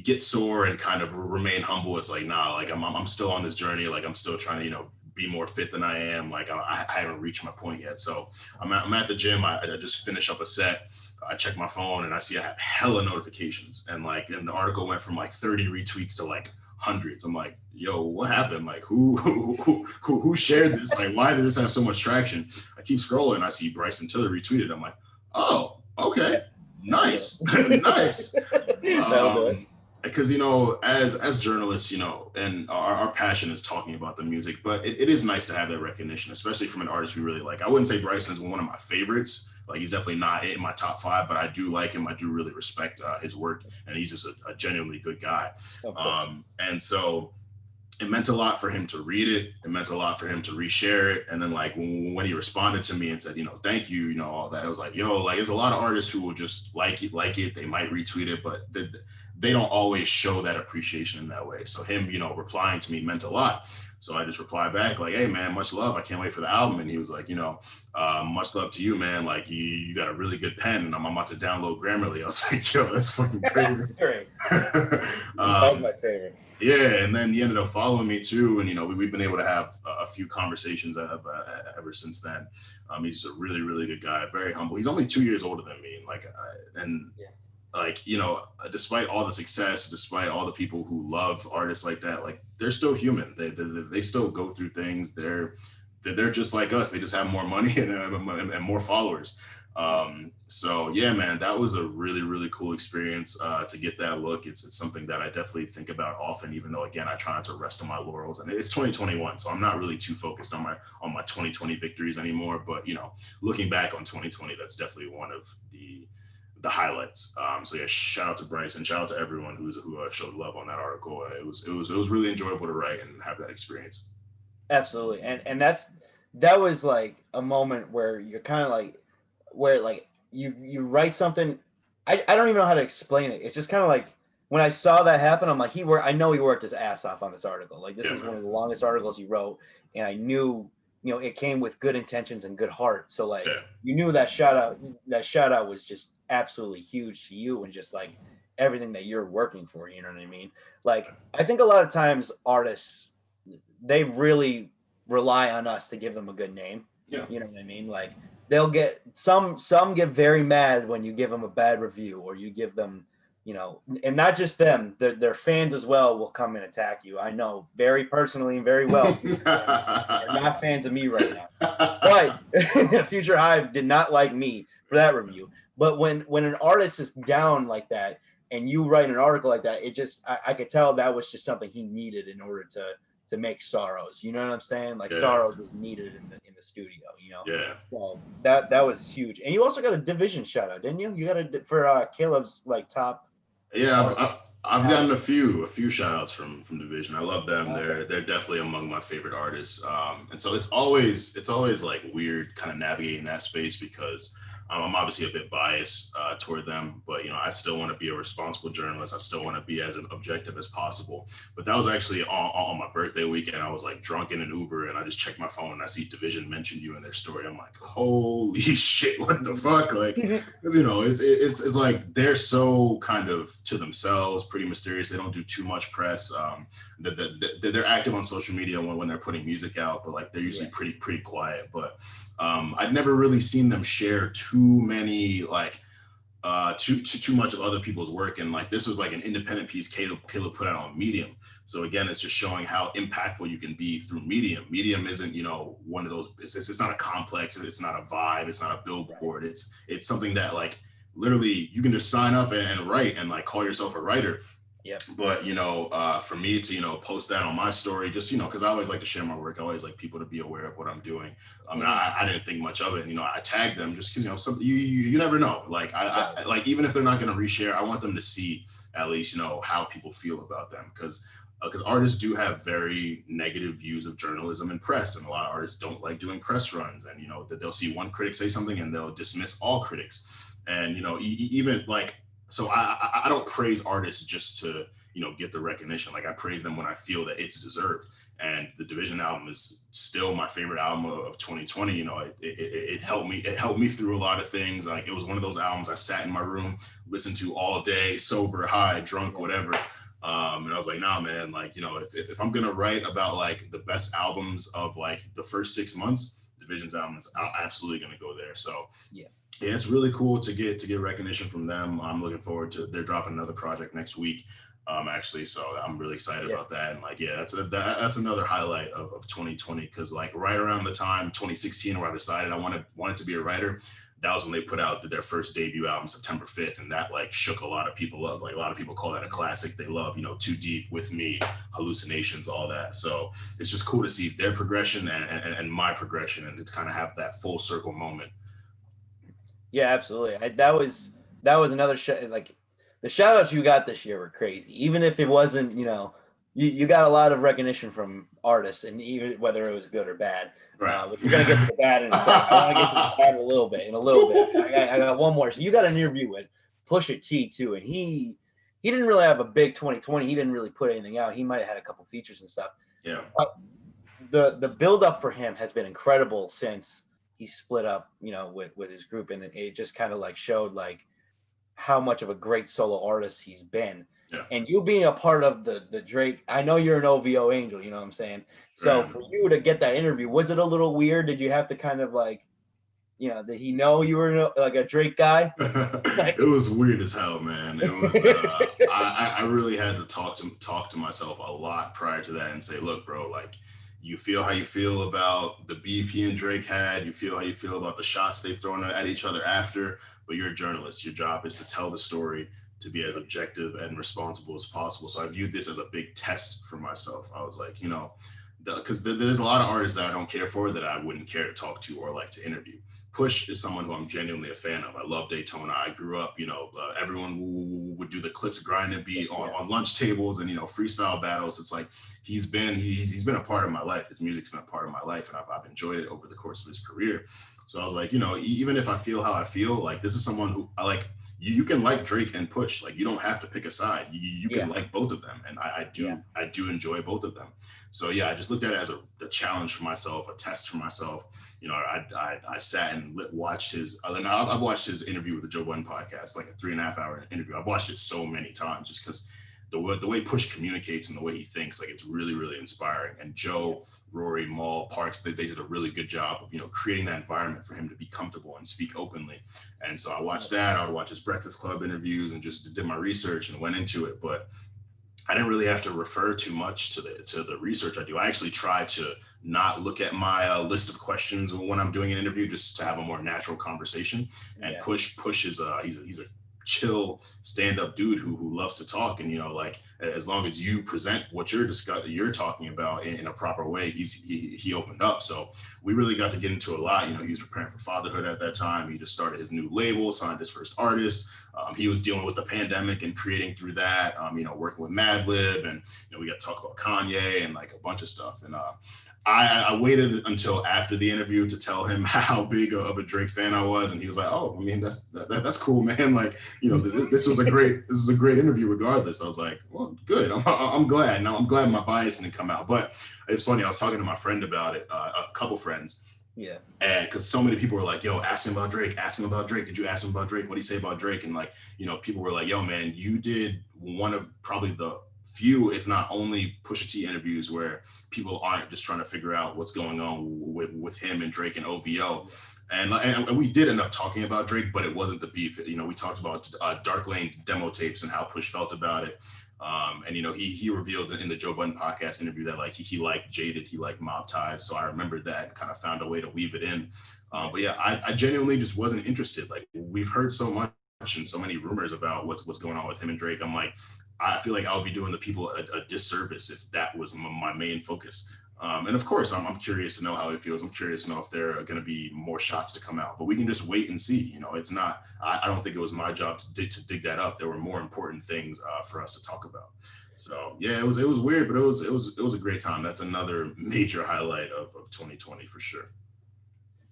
get sore and kind of remain humble. It's like, nah, like I'm still on this journey. Like I'm still trying to, be more fit than I am. Like I haven't reached my point yet. So I'm at the gym. I just finished up a set. I check my phone and I see I have hella notifications. And the article went from like 30 retweets to like hundreds. I'm like, yo, what happened? Like who shared this? Like, why did this have so much traction? I keep scrolling. I see Bryson Tiller retweeted. I'm like, oh, okay. Nice. Nice. because, you know, as journalists, you know, and our passion is talking about the music, but it is nice to have that recognition, especially from an artist we really like. I wouldn't say Bryson's one of my favorites. Like, he's definitely not in my top five, but I do like him. I do really respect his work, and he's just a genuinely good guy. Of course. And so it meant a lot for him to read it. It meant a lot for him to reshare it. And then, like, when he responded to me and said, you know, thank you, you know, all that, I was like, yo, like, there's a lot of artists who will just like it. They might retweet it, but they don't always show that appreciation in that way. So him, you know, replying to me meant a lot. So I just replied back like, hey man, much love. I can't wait for the album. And he was like, you know, much love to you, man. Like, you got a really good pen, and I'm about to download Grammarly. I was like, yo, that's fucking crazy. That was my favorite. Yeah, and then he ended up following me too, and you know, we've been able to have a few conversations ever since then. He's a really, really good guy, very humble. He's only 2 years older than me, like, you know, despite all the success, despite all the people who love artists like that, like, they're still human. They still go through things. They're just like us. They just have more money and more followers. So yeah, man, that was a really, really cool experience to get that look. It's something that I definitely think about often, even though, again, I try not to rest on my laurels, and it's 2021, so I'm not really too focused on my 2020 victories anymore. But, you know, looking back on 2020, that's definitely one of the highlights. So yeah, shout out to Bryson, shout out to everyone who showed love on that article. It was really enjoyable to write and have that experience. Absolutely. And that was like a moment where you're kind of like, where like you write something. I don't even know how to explain it. It's just kind of like, when I saw that happen, I'm like, I know he worked his ass off on this article. Like, this is one of the longest articles he wrote, and I knew, you know, it came with good intentions and good heart. So like, you knew that shout out was just absolutely huge to you, and just like everything that you're working for, you know what I mean? Like, I think a lot of times artists, they really rely on us to give them a good name. Yeah. You know what I mean? Like, they'll get some get very mad when you give them a bad review, or you give them, you know, and not just them, their fans as well will come and attack you. I know very personally and very well. They're not fans of me right now. But Future Hive did not like me for that review. But when an artist is down like that, and you write an article like that, it just, I could tell that was just something he needed in order to make Sorrows. You know what I'm saying? Like, Sorrows was needed in the studio, you know? Yeah. So that was huge. And you also got a Division shout out, didn't you? You got a for Caleb's like top. Yeah, I've gotten a few shout outs from Division. I love them. Okay. They're definitely among my favorite artists. And so it's always like weird kind of navigating that space, because I'm obviously a bit biased toward them, but, you know, I still want to be a responsible journalist. I still want to be as objective as possible. But that was actually on my birthday weekend. I was like drunk in an Uber, and I just checked my phone, and I see Division mentioned you in their story. I'm like, holy shit, what the fuck? Like, because, you know, it's like they're so kind of to themselves, pretty mysterious. They don't do too much press. They're active on social media when they're putting music out, but like, they're usually pretty quiet. But I'd never really seen them share too many, like, too much of other people's work. And like, this was like an independent piece Caleb put out on Medium. So again, it's just showing how impactful you can be through Medium. Medium isn't, you know, one of those, it's not a complex, it's not a vibe, it's not a billboard. It's something that, like, literally you can just sign up and write and like call yourself a writer. Yeah. But, you know, for me to, you know, post that on my story, just, you know, because I always like to share my work. I always like people to be aware of what I'm doing. And I didn't think much of it. You know, I tagged them just because, you know, you never know. Like, I like, even if they're not going to reshare, I want them to see at least, you know, how people feel about them. Because artists do have very negative views of journalism and press. And a lot of artists don't like doing press runs. And, you know, that they'll see one critic say something and they'll dismiss all critics. And, you know, even like, so I don't praise artists just to, you know, get the recognition. Like, I praise them when I feel that it's deserved. And the Division album is still my favorite album of 2020. You know, it helped me through a lot of things. Like, it was one of those albums I sat in my room, listened to all day, sober, high, drunk, whatever. And I was like, nah, man, like, you know, if I'm going to write about like the best albums of like the first 6 months, Division's album is absolutely going to go there. So yeah, it's really cool to get recognition from them. I'm looking forward to, they're dropping another project next week, actually. So I'm really excited about that. And like, yeah, that's another highlight of 2020. Cause like right around the time 2016 where I decided I wanted to be a writer, that was when they put out their first debut album, September 5th. And that like shook a lot of people up. Like a lot of people call that a classic. They love, you know, Too Deep, With Me, Hallucinations, all that. So it's just cool to see their progression and my progression, and to kind of have that full circle moment. Yeah, absolutely. That was another like the shout outs you got this year were crazy. Even if it wasn't, you know, you got a lot of recognition from artists, and even whether it was good or bad. Right. We're gonna get to the bad in a second. I want to get to the bad in a little bit. I got one more. So you got an interview with Pusha T too, and he didn't really have a big 2020. He didn't really put anything out. He might have had a couple features and stuff. Yeah. The build up for him has been incredible since he split up, you know, with his group, and it just kind of like showed like how much of a great solo artist he's been. Yeah. And you being a part of the Drake, I know you're an OVO angel, you know what I'm saying? So for you to get that interview, was it a little weird? Did you have to kind of like, you know, did he know you were like a Drake guy? It was weird as hell, man. It was I really had to talk to myself a lot prior to that and say, look, bro, like, you feel how you feel about the beef he and Drake had, you feel how you feel about the shots they've thrown at each other after, but you're a journalist. Your job is to tell the story, to be as objective and responsible as possible. So I viewed this as a big test for myself. I was like, you know, because there's a lot of artists that I don't care for, that I wouldn't care to talk to or like to interview. Push is someone who I'm genuinely a fan of. I love Daytona. I grew up, you know, everyone would do the Clips grind and beat on lunch tables and, you know, freestyle battles. It's like he's been a part of my life. His music's been a part of my life, and I've enjoyed it over the course of his career. So I was like, you know, even if I feel how I feel, like, this is someone who I like. You can like Drake and Push. Like, you don't have to pick a side. You can like both of them, and I do enjoy both of them. So yeah, I just looked at it as a challenge for myself, a test for myself. You know, I sat and watched his. I've watched his interview with the Joe Budden podcast, like a 3.5 hour interview. I've watched it so many times just because the way Push communicates and the way he thinks, like, it's really, really inspiring. And Joe, Rory, Maul, Parks, they did a really good job of, you know, creating that environment for him to be comfortable and speak openly. And so I watched that. I would watch his Breakfast Club interviews and just did my research and went into it. But I didn't really have to refer too much to the research I do. I actually try to not look at my list of questions when I'm doing an interview, just to have a more natural conversation. And Push is he's a chill stand-up dude who loves to talk, and, you know, like, as long as you present what you're talking about in a proper way, he opened up. So we really got to get into a lot. You know, he was preparing for fatherhood at that time. He just started his new label, signed his first artist. He was dealing with the pandemic and creating through that, you know, working with Madlib, and, you know, we got to talk about Kanye and like a bunch of stuff. And I waited until after the interview to tell him how big of a Drake fan I was, and he was like, "Oh, I mean, that's cool, man. Like, you know, this was a great interview, regardless." I was like, "Well, good. I'm glad. Now I'm glad my bias didn't come out." But it's funny. I was talking to my friend about it, a couple friends. Yeah. And because so many people were like, "Yo, ask him about Drake. Ask him about Drake. Did you ask him about Drake? What did he say about Drake?" And, like, you know, people were like, "Yo, man, you did one of probably the few, if not only, Pusha T interviews where people aren't just trying to figure out what's going on with him and Drake and OVO." And we did end up talking about Drake, but it wasn't the beef. You know, we talked about Dark Lane demo tapes and how Push felt about it. And, you know, he revealed in the Joe Budden podcast interview that, like, he liked Jaded, he liked Mob Ties. So I remembered that and kind of found a way to weave it in. But yeah, I genuinely just wasn't interested. Like, we've heard so much and so many rumors about what's going on with him and Drake. I'm like, I feel like I would be doing the people a disservice if that was my main focus. And of course, I'm curious to know how he feels. I'm curious to know if there are going to be more shots to come out. But we can just wait and see. You know, it's not. I don't think it was my job to dig that up. There were more important things for us to talk about. So yeah, it was weird, but it was a great time. That's another major highlight of 2020 for sure.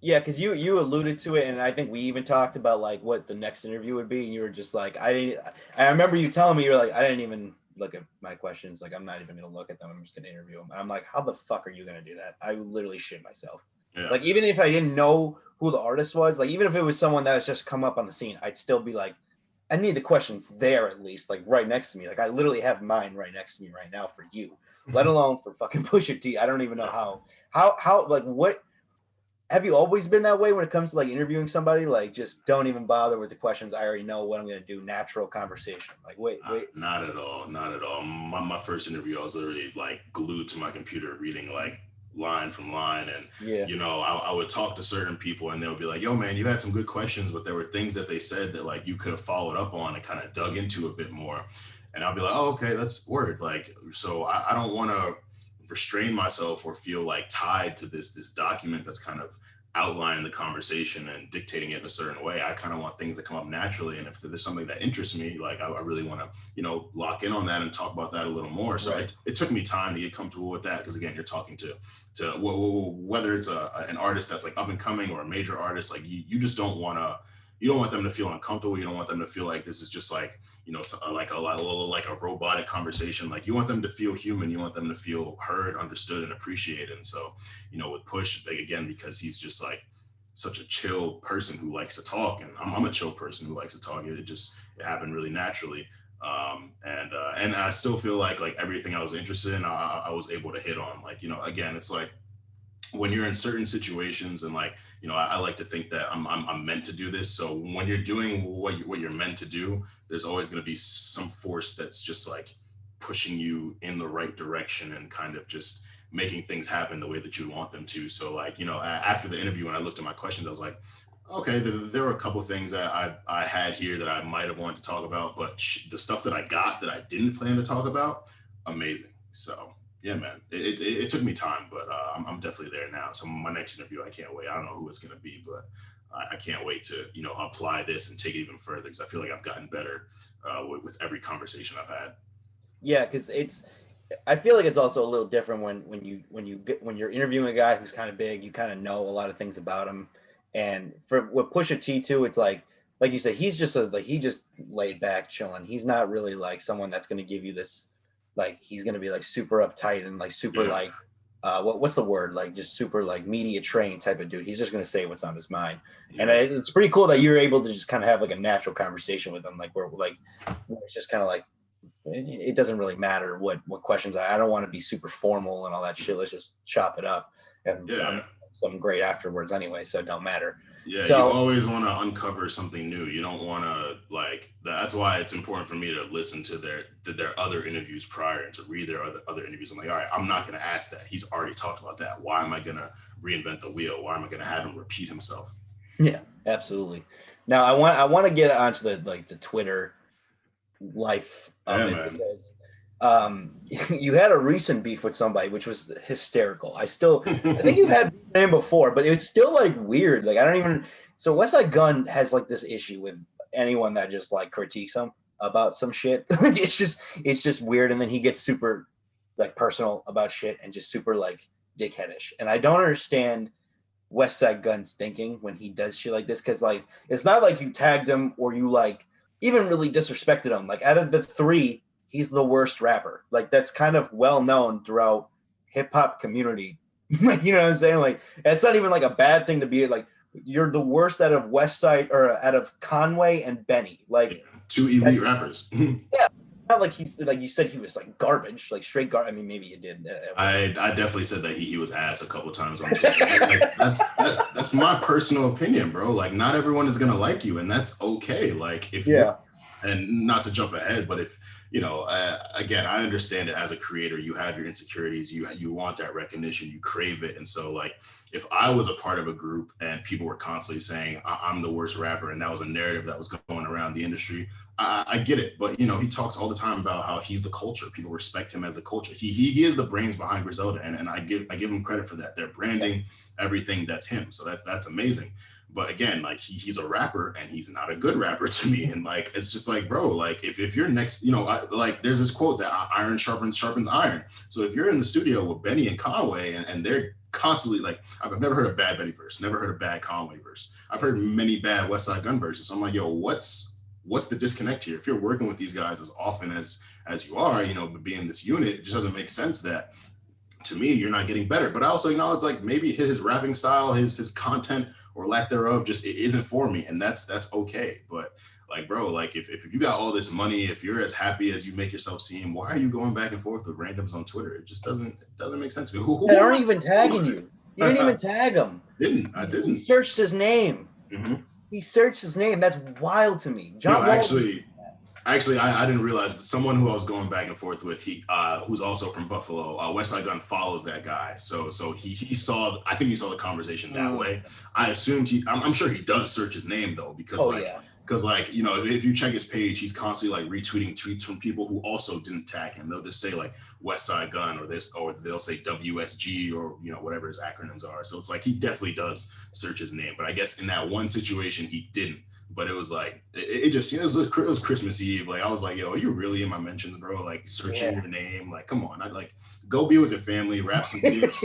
Yeah, because you alluded to it, and I think we even talked about like what the next interview would be, and you were just like, I remember you telling me, you're like, I didn't even look at my questions, like, I'm not even gonna look at them, I'm just gonna interview them. And I'm like, how the fuck are you gonna do that? I would literally shit myself. Yeah. Like, even if I didn't know who the artist was, like, even if it was someone that was just come up on the scene, I'd still be like, I need the questions there at least, like, right next to me. Like, I literally have mine right next to me right now for you, let alone for fucking Pusha T. I don't even know how like, what. Have you always been that way when it comes to like interviewing somebody? Like, just don't even bother with the questions. I already know what I'm going to do. Natural conversation. Like, wait. Not at all. My first interview, I was literally like glued to my computer reading like line from line. And, Yeah. you know, I would talk to certain people and they'll be like, yo, man, you had some good questions, but there were things that they said that like you could have followed up on and kind of dug into a bit more. And I'll be like, oh, okay, that's word. Like, so I don't want to restrain myself or feel like tied to this document that's kind of outlining the conversation and dictating it in a certain way. I kind of want things to come up naturally. And if there's something that interests me, like I really want to, you know, lock in on that and talk about that a little more. So Right. it took me time to get comfortable with that. Because again, you're talking to whether it's an artist that's like up and coming or a major artist, like you just don't want to, you don't want them to feel uncomfortable. You don't want them to feel like this is just like, you know, like a robotic conversation. Like you want them to feel human. You want them to feel heard, understood, and appreciated. And so, you know, with Push, like, again, because he's just like such a chill person who likes to talk, and I'm a chill person who likes to talk. It happened really naturally. And I still feel like everything I was interested in, I was able to hit on. Like, you know, again, it's like when you're in certain situations and like, you know, I like to think that I'm meant to do this. So when you're doing what you're meant to do, there's always going to be some force that's just like pushing you in the right direction and kind of just making things happen the way that you want them to. So like, you know, after the interview, when I looked at my questions, I was like, okay, there were a couple of things that I had here that I might have wanted to talk about, but the stuff that I got that I didn't plan to talk about, amazing. So yeah, man, it took me time, but I'm definitely there now. So my next interview, I can't wait. I don't know who it's going to be, but I can't wait to, you know, apply this and take it even further because I feel like I've gotten better with every conversation I've had. Yeah, because I feel like it's also a little different when you're interviewing a guy who's kind of big, you kind of know a lot of things about him. And with Pusha T too, it's like you said, he's just he just laid back, chilling. He's not really like someone that's going to give you this, like he's going to be like super uptight and like super like what's the word, like just super like media trained type of dude. He's just going to say what's on his mind. Yeah. And it's pretty cool that you're able to just kind of have like a natural conversation with him, like where it's just kind of like it doesn't really matter what questions. I don't want to be super formal and all that shit. Let's just chop it up and something great afterwards anyway, so it don't matter. Yeah, so, you always want to uncover something new. You don't want to like that's why it's important for me to listen to their other interviews prior and to read their other interviews. I'm like, all right, I'm not going to ask that. He's already talked about that. Why am I going to reinvent the wheel? Why am I going to have him repeat himself? Yeah, absolutely. Now I want to get onto the Twitter life of it because you had a recent beef with somebody which was hysterical. I think you've had him before, but it's still like weird. Like I don't even. So Westside Gunn has like this issue with anyone that just like critiques him about some shit. it's just weird, and then he gets super like personal about shit and just super like dickheadish. And I don't understand Westside Gunn's thinking when he does shit like this, because like it's not like you tagged him or you like even really disrespected him. Like out of the three, he's the worst rapper. Like that's kind of well known throughout hip hop community. Like, you know what I'm saying? Like it's not even like a bad thing to be like you're the worst out of Westside or out of Conway and Benny. Like two elite rappers. Yeah. Not like he's like you said he was like garbage, like straight garbage. I mean, maybe you did. I definitely said that he was ass a couple times on Twitter. Like, that's my personal opinion, bro. Like not everyone is gonna like you, and that's okay. Like if and not to jump ahead, but if you know, again, I understand it as a creator. You have your insecurities. You want that recognition. You crave it, and so like if I was a part of a group and people were constantly saying I'm the worst rapper, and that was a narrative that was going around the industry. I get it, but you know he talks all the time about how he's the culture. People respect him as the culture. He is the brains behind Griselda, and I give him credit for that. They're branding everything that's him, so that's amazing. But again, like he's a rapper, and he's not a good rapper to me. And like it's just like, bro, like if you're next, you know, like there's this quote that iron sharpens iron. So if you're in the studio with Benny and Conway, and they're constantly like, I've never heard a bad Benny verse, never heard a bad Conway verse. I've heard many bad Westside Gunn verses. So I'm like, yo, what's the disconnect here? If you're working with these guys as often as you are, you know, being this unit, it just doesn't make sense that to me you're not getting better. But I also acknowledge like maybe his rapping style, his content or lack thereof just it isn't for me, and that's okay. But like, bro, like if you got all this money, if you're as happy as you make yourself seem, why are you going back and forth with randoms on Twitter? It just doesn't make sense to me. They aren't even tagging you. You didn't even tag him. I didn't. He searched his name. Mm-hmm. He searched his name. That's wild to me. John actually, Actually, I didn't realize that someone who I was going back and forth with, who's also from Buffalo, Westside Gunn follows that guy. So he saw, I think he saw the conversation that way. I assumed I'm sure he does search his name though, because you know, if you check his page, he's constantly like retweeting tweets from people who also didn't tag him. They'll just say like Westside Gunn or they'll say WSG or, you know, whatever his acronyms are. So it's like he definitely does search his name, but I guess in that one situation he didn't. But it was like it just, you know, it was Christmas Eve. Like I was like, yo, are you really in my mentions, bro? Like searching your name. Like, come on. I'd like go be with your family, wrap some gifts,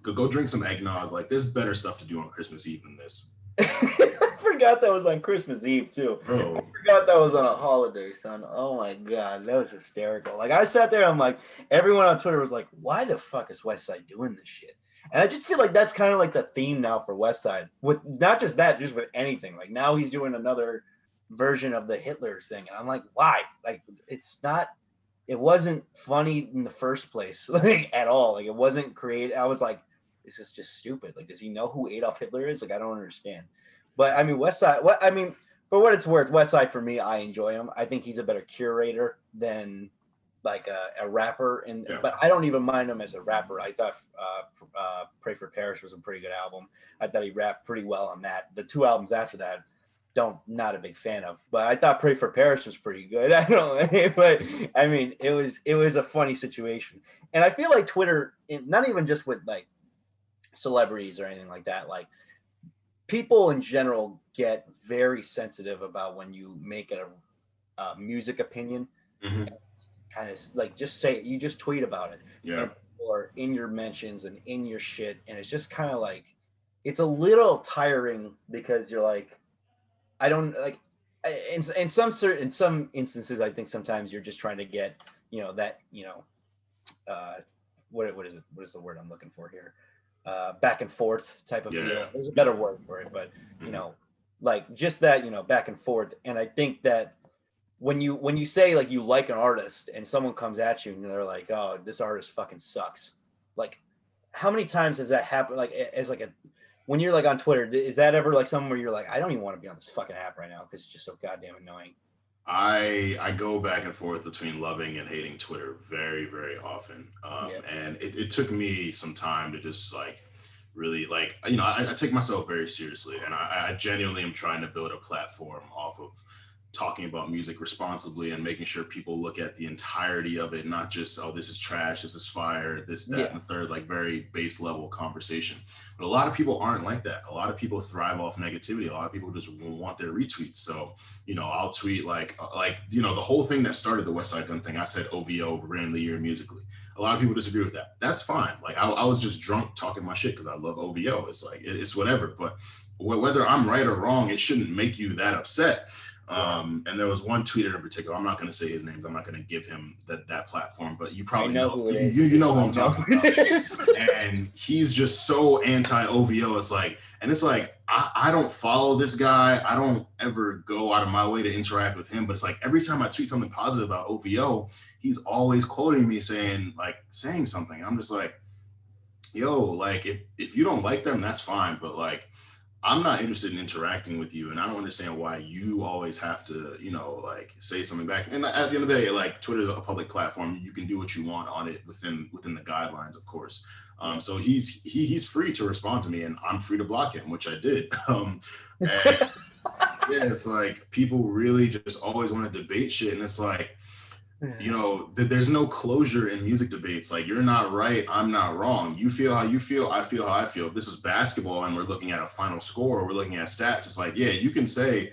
go drink some eggnog. Like there's better stuff to do on Christmas Eve than this. I forgot that was on Christmas Eve too. Bro. I forgot that was on a holiday, son. Oh my god, that was hysterical. Like I sat there, I'm like, everyone on Twitter was like, why the fuck is Westside doing this shit? And I just feel like that's kind of like the theme now for Westside. With not just that, just with anything. Like now he's doing another version of the Hitler thing, and I'm like, why? Like it wasn't funny in the first place, like at all. Like it wasn't creative. I was like, this is just stupid. Like, does he know who Adolf Hitler is? Like, I don't understand. But I mean, Westside. For what it's worth, Westside for me, I enjoy him. I think he's a better curator than like a rapper, but I don't even mind him as a rapper. I thought Pray for Paris was a pretty good album. I thought he rapped pretty well on that. The two albums after that, not a big fan of, but I thought Pray for Paris was pretty good. I don't know, but I mean, it was a funny situation, and I feel like Twitter, not even just with like celebrities or anything like that, like people in general get very sensitive about when you make a music opinion. Mm-hmm. Kind of like just say it, you just tweet about it, or in your mentions and in your shit, and it's just kind of like it's a little tiring because you're like, I don't like in some instances I think sometimes you're just trying to get, you know, that, you know, what is it, what is the word I'm looking for here, back and forth type of deal. There's a better word for it, but you know, like just that, you know, back and forth. And I think that when you say like you like an artist and someone comes at you and they're like, oh, this artist fucking sucks, like how many times has that happened? Like as like when you're like on Twitter, is that ever like somewhere you're like, I don't even want to be on this fucking app right now because it's just so goddamn annoying? I go back and forth between loving and hating Twitter very, very often. And it took me some time to just like really like, you know, I take myself very seriously, and I genuinely am trying to build a platform off of talking about music responsibly and making sure people look at the entirety of it, not just, oh, this is trash, this is fire, this, that, and the third, like very base level conversation. But a lot of people aren't like that. A lot of people thrive off negativity. A lot of people just want their retweets. So, you know, I'll tweet like, you know, the whole thing that started the Westside Gunn thing, I said OVO ran the year musically. A lot of people disagree with that. That's fine. Like I was just drunk talking my shit because I love OVO. It's like, it's whatever. But whether I'm right or wrong, it shouldn't make you that upset. And there was one tweeter in particular, I'm not going to say his names, I'm not going to give him that platform, but you probably know who you know who I'm talking about. And he's just so anti-OVO. It's like, and it's like, I don't follow this guy. I don't ever go out of my way to interact with him. But it's like every time I tweet something positive about OVO, he's always quoting me saying something. And I'm just like, yo, like if you don't like them, that's fine. But like, I'm not interested in interacting with you, and I don't understand why you always have to, you know, like say something back. And at the end of the day, like Twitter is a public platform. You can do what you want on it within the guidelines, of course. So he's free to respond to me, and I'm free to block him, which I did. And yeah, it's like people really just always want to debate shit, and it's like, you know, there's no closure in music debates. Like, you're not right, I'm not wrong. You feel how you feel, I feel how I feel. If this is basketball and we're looking at a final score or we're looking at stats, it's like, yeah, you can say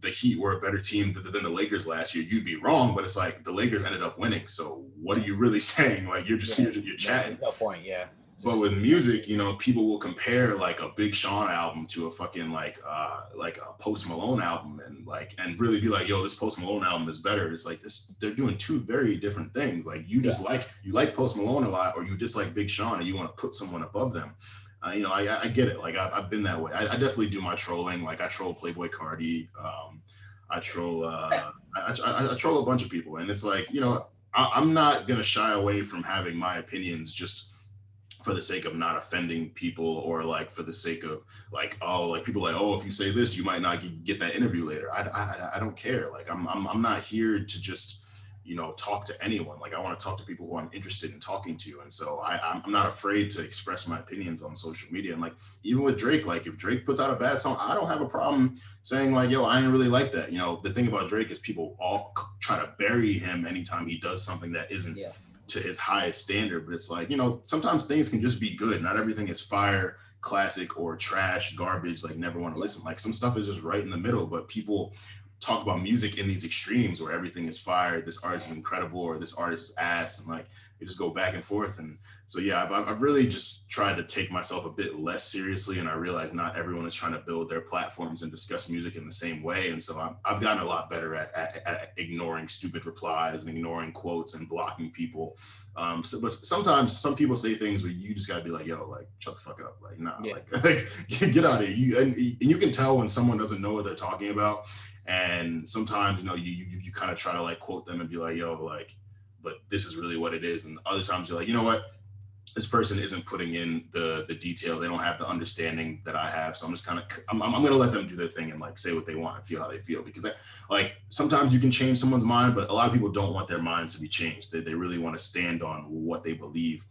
the Heat were a better team than the Lakers last year. You'd be wrong, but it's like the Lakers ended up winning. So what are you really saying? Like, you're just you're chatting. No point, yeah. But with music, you know, people will compare like a Big Sean album to a fucking like a Post Malone album, and really be like, yo, this Post Malone album is better. It's like they're doing two very different things. Like you just you like Post Malone a lot, or you dislike Big Sean and you want to put someone above them. You know, I get it. Like I've been that way. I definitely do my trolling. Like I troll Playboy Cardi. I troll I troll a bunch of people, and it's like, you know, I'm not gonna shy away from having my opinions just for the sake of not offending people, or like for the sake of like, oh, like people like, oh, if you say this, you might not get that interview later. I don't care. Like I'm not here to just, you know, talk to anyone. Like I want to talk to people who I'm interested in talking to. And so I'm not afraid to express my opinions on social media. And like, even with Drake, like if Drake puts out a bad song, I don't have a problem saying like, yo, I ain't really like that. You know, the thing about Drake is people all try to bury him anytime he does something that isn't to his highest standard. But it's like, you know, sometimes things can just be good. Not everything is fire, classic, or trash, garbage, like never want to listen. Like some stuff is just right in the middle, but people talk about music in these extremes where everything is fire, this artist is incredible, or this artist is ass, and like you just go back and forth. And so yeah, I've really just tried to take myself a bit less seriously, and I realize not everyone is trying to build their platforms and discuss music in the same way. And so I've gotten a lot better at ignoring stupid replies and ignoring quotes and blocking people. But sometimes some people say things where you just gotta be like, yo, like shut the fuck up, like nah, like get out of here. And you can tell when someone doesn't know what they're talking about. And sometimes, you know, you kind of try to like quote them and be like, yo, like, but this is really what it is. And other times you're like, you know what, this person isn't putting in the detail. They don't have the understanding that I have. So I'm just kind of, I'm going to let them do their thing and like say what they want and feel how they feel. Because like sometimes you can change someone's mind, but a lot of people don't want their minds to be changed. They really want to stand on what they believe.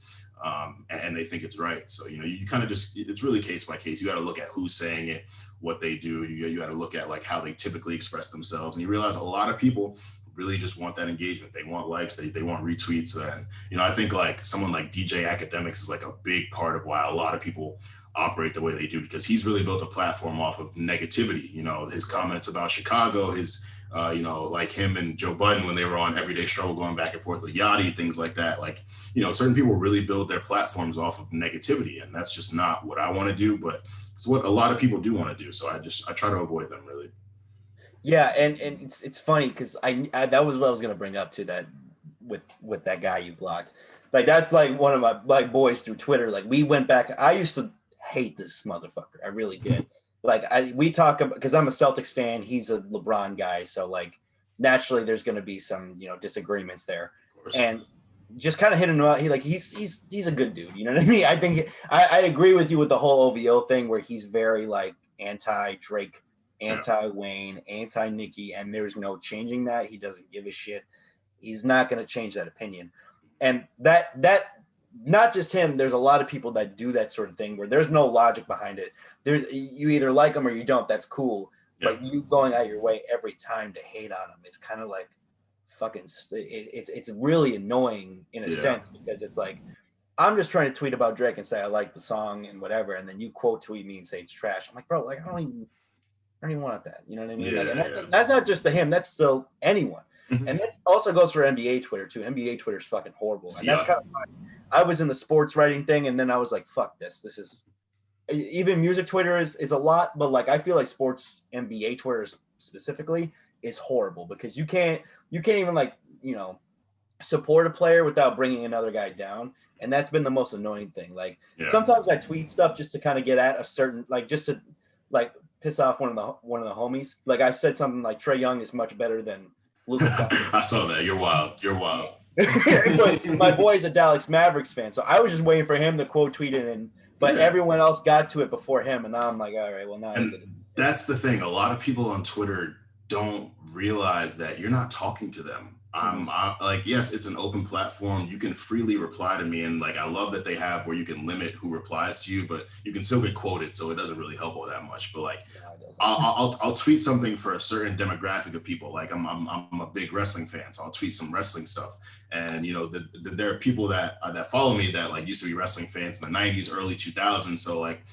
And they think it's right. So, you know, you kind of just, it's really case by case. You got to look at who's saying it, what they do. You got to look at like how they typically express themselves. And you realize a lot of people really just want that engagement. They want likes, they want retweets. And, you know, I think like someone like DJ Academics is like a big part of why a lot of people operate the way they do, because he's really built a platform off of negativity. You know, his comments about Chicago, his, you know, like him and Joe Budden when they were on Everyday Struggle going back and forth with Yachty, things like that. Like, you know, certain people really build their platforms off of negativity, and that's just not what I want to do, but it's what a lot of people do want to do. So I try to avoid them really. Yeah, and it's funny because I that was what I was gonna bring up to that with that guy you blocked. Like that's like one of my like boys through Twitter. Like we went back. I used to hate this motherfucker. I really did. Like we talk about, because I'm a Celtics fan, he's a LeBron guy, so like naturally there's going to be some, you know, disagreements there, and just kind of hitting him out. He's a good dude, you know what I mean? I think I agree with you with the whole OVO thing where he's very like anti-Drake, anti-Wayne, anti-Nicki, and there's no changing that. He doesn't give a shit. He's not going to change that opinion, and that not just him. There's a lot of people that do that sort of thing where there's no logic behind it. You either like them or you don't. That's cool. Yeah. But you going out your way every time to hate on them is kind of like fucking. It's really annoying in a sense, because it's like I'm just trying to tweet about Drake and say I like the song and whatever, and then you quote tweet me and say it's trash. I'm like, bro, like I don't even want that. You know what I mean? Yeah, like, that's not just to him. That's still anyone. Mm-hmm. And that also goes for NBA Twitter too. NBA Twitter is fucking horrible. And that's kind of fun. I was in the sports writing thing, and then I was like, fuck this. This is even music Twitter is a lot, but like I feel like sports NBA Twitter specifically is horrible, because you can't even like, you know, support a player without bringing another guy down. And that's been the most annoying thing. Like sometimes I tweet stuff just to kind of get at a certain, like just to like piss off one of the homies. Like I said something like Trae Young is much better than Luka. I saw that. You're wild. But my boy's a Dallas Mavericks fan, so I was just waiting for him to quote tweet it, but everyone else got to it before him, and now I'm like, all right, well now. That's the thing. A lot of people on Twitter don't realize that you're not talking to them. Like, yes, it's an open platform. You can freely reply to me, and like I love that they have where you can limit who replies to you, but you can still get quoted, so it doesn't really help all that much. But like, I'll tweet something for a certain demographic of people. Like I'm a big wrestling fan, so I'll tweet some wrestling stuff. And you know, there are people that follow me that like used to be wrestling fans in the 90s, early 2000s. So like